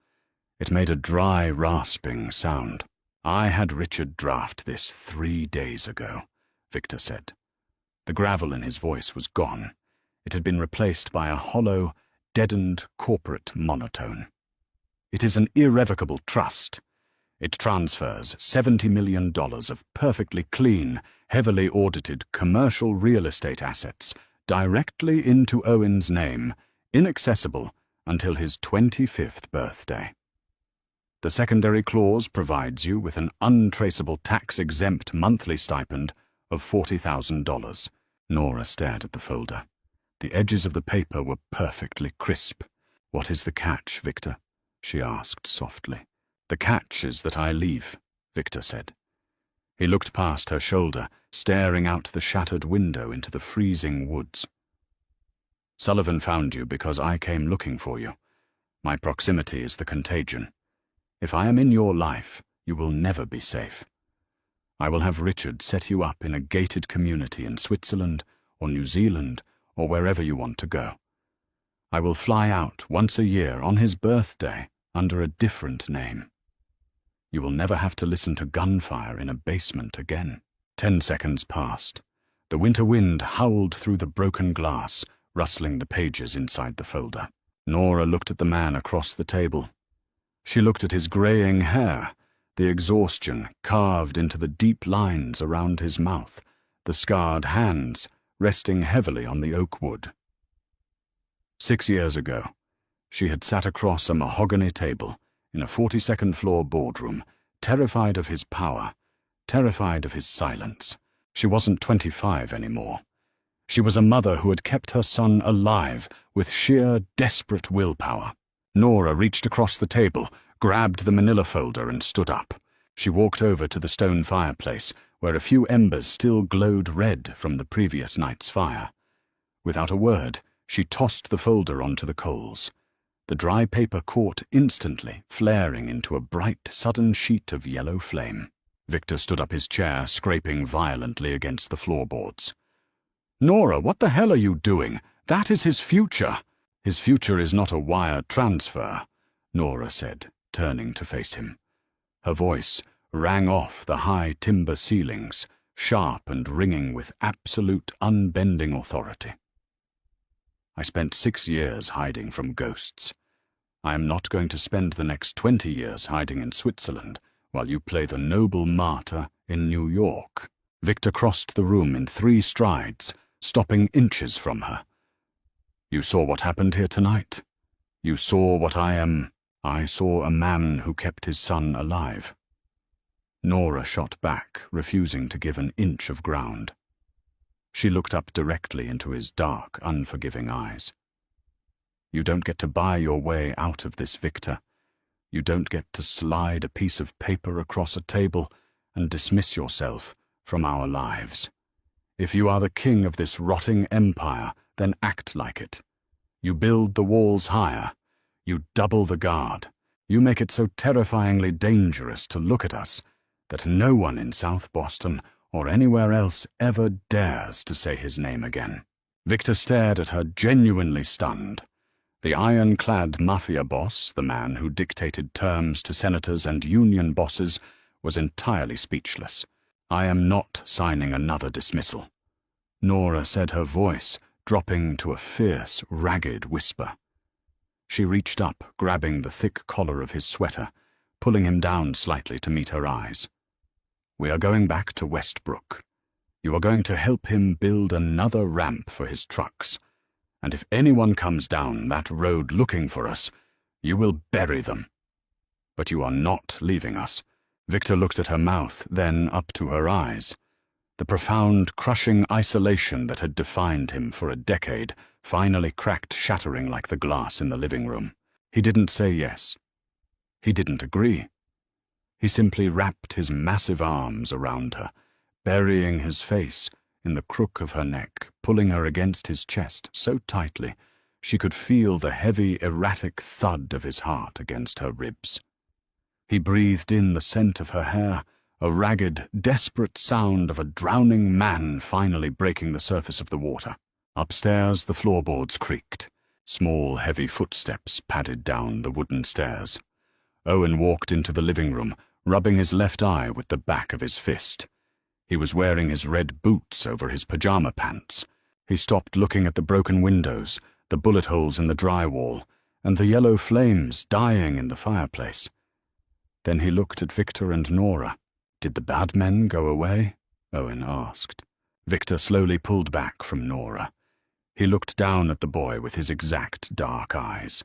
It made a dry, rasping sound. "I had Richard draft this 3 days ago," Victor said. The gravel in his voice was gone. It had been replaced by a hollow, deadened corporate monotone. "It is an irrevocable trust. It transfers $70 million of perfectly clean, heavily audited commercial real estate assets directly into Owen's name, inaccessible until his 25th birthday. The secondary clause provides you with an untraceable tax-exempt monthly stipend of $40,000. Nora stared at the folder. The edges of the paper were perfectly crisp. "What is the catch, Victor?" she asked softly. "The catch is that I leave," Victor said. He looked past her shoulder, staring out the shattered window into the freezing woods. "Sullivan found you because I came looking for you. My proximity is the contagion. If I am in your life, you will never be safe. I will have Richard set you up in a gated community in Switzerland or New Zealand or wherever you want to go. I will fly out once a year on his birthday under a different name. You will never have to listen to gunfire in a basement again." 10 seconds passed. The winter wind howled through the broken glass, rustling the pages inside the folder. Nora looked at the man across the table. She looked at his graying hair, the exhaustion carved into the deep lines around his mouth, the scarred hands resting heavily on the oak wood. 6 years ago, she had sat across a mahogany table in a 42nd floor boardroom, terrified of his power, terrified of his silence. She wasn't 25 anymore. She was a mother who had kept her son alive with sheer, desperate willpower. Nora reached across the table, grabbed the manila folder and stood up. She walked over to the stone fireplace, where a few embers still glowed red from the previous night's fire. Without a word, she tossed the folder onto the coals. The dry paper caught instantly, flaring into a bright, sudden sheet of yellow flame. Victor stood up his chair, scraping violently against the floorboards. "Nora, what the hell are you doing? That is his future." "His future is not a wire transfer," Nora said, turning to face him. Her voice rang off the high timber ceilings, sharp and ringing with absolute, unbending authority. "I spent 6 years hiding from ghosts. I am not going to spend the next 20 years hiding in Switzerland while you play the noble martyr in New York." Victor crossed the room in 3 strides, stopping inches from her. "You saw what happened here tonight. You saw what I am. I saw a man who kept his son alive." Nora shot back, refusing to give an inch of ground. She looked up directly into his dark, unforgiving eyes. "You don't get to buy your way out of this, Victor. You don't get to slide a piece of paper across a table and dismiss yourself from our lives. If you are the king of this rotting empire, then act like it. You build the walls higher. You double the guard. You make it so terrifyingly dangerous to look at us that no one in South Boston or anywhere else ever dares to say his name again." Victor stared at her, genuinely stunned. The ironclad Mafia boss, the man who dictated terms to senators and union bosses, was entirely speechless. "I am not signing another dismissal," Nora said, her voice dropping to a fierce, ragged whisper. She reached up, grabbing the thick collar of his sweater, pulling him down slightly to meet her eyes. "We are going back to Westbrook. You are going to help him build another ramp for his trucks. And if anyone comes down that road looking for us, you will bury them. But you are not leaving us." Victor looked at her mouth, then up to her eyes. The profound, crushing isolation that had defined him for a decade finally cracked, shattering like the glass in the living room. He didn't say yes. He didn't agree. He simply wrapped his massive arms around her, burying his face in the crook of her neck, pulling her against his chest so tightly she could feel the heavy, erratic thud of his heart against her ribs. He breathed in the scent of her hair, a ragged, desperate sound of a drowning man finally breaking the surface of the water. Upstairs, the floorboards creaked. Small, heavy footsteps padded down the wooden stairs. Owen walked into the living room, rubbing his left eye with the back of his fist. He was wearing his red boots over his pajama pants. He stopped looking at the broken windows, the bullet holes in the drywall, and the yellow flames dying in the fireplace. Then he looked at Victor and Nora. "Did the bad men go away?" Owen asked. Victor slowly pulled back from Nora. He looked down at the boy with his exact dark eyes.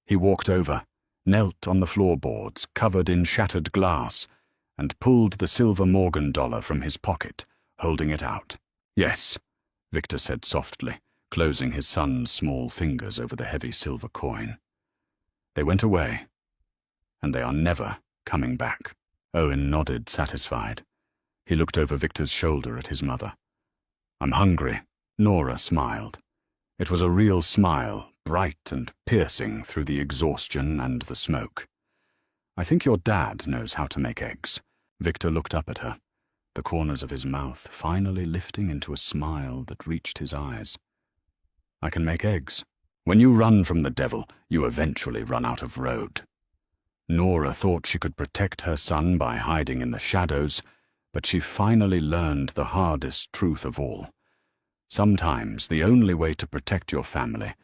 He walked over, knelt on the floorboards covered in shattered glass, and pulled the silver Morgan dollar from his pocket, holding it out. "Yes," Victor said softly, closing his son's small fingers over the heavy silver coin. "They went away, and they are never coming back." Owen nodded, satisfied. He looked over Victor's shoulder at his mother. "I'm hungry." Nora smiled. It was a real smile, bright and piercing through the exhaustion and the smoke. "I think your dad knows how to make eggs." Victor looked up at her, the corners of his mouth finally lifting into a smile that reached his eyes. "I can make eggs. When you run from the devil, you eventually run out of road." Nora thought she could protect her son by hiding in the shadows, but she finally learned the hardest truth of all. Sometimes the only way to protect your family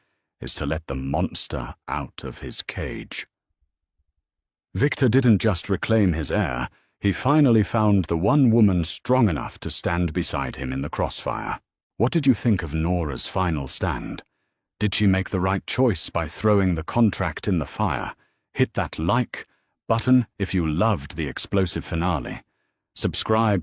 is to let the monster out of his cage. Victor didn't just reclaim his heir, he finally found the one woman strong enough to stand beside him in the crossfire. What did you think of Nora's final stand? Did she make the right choice by throwing the contract in the fire? Hit that like button if you loved the explosive finale. Subscribe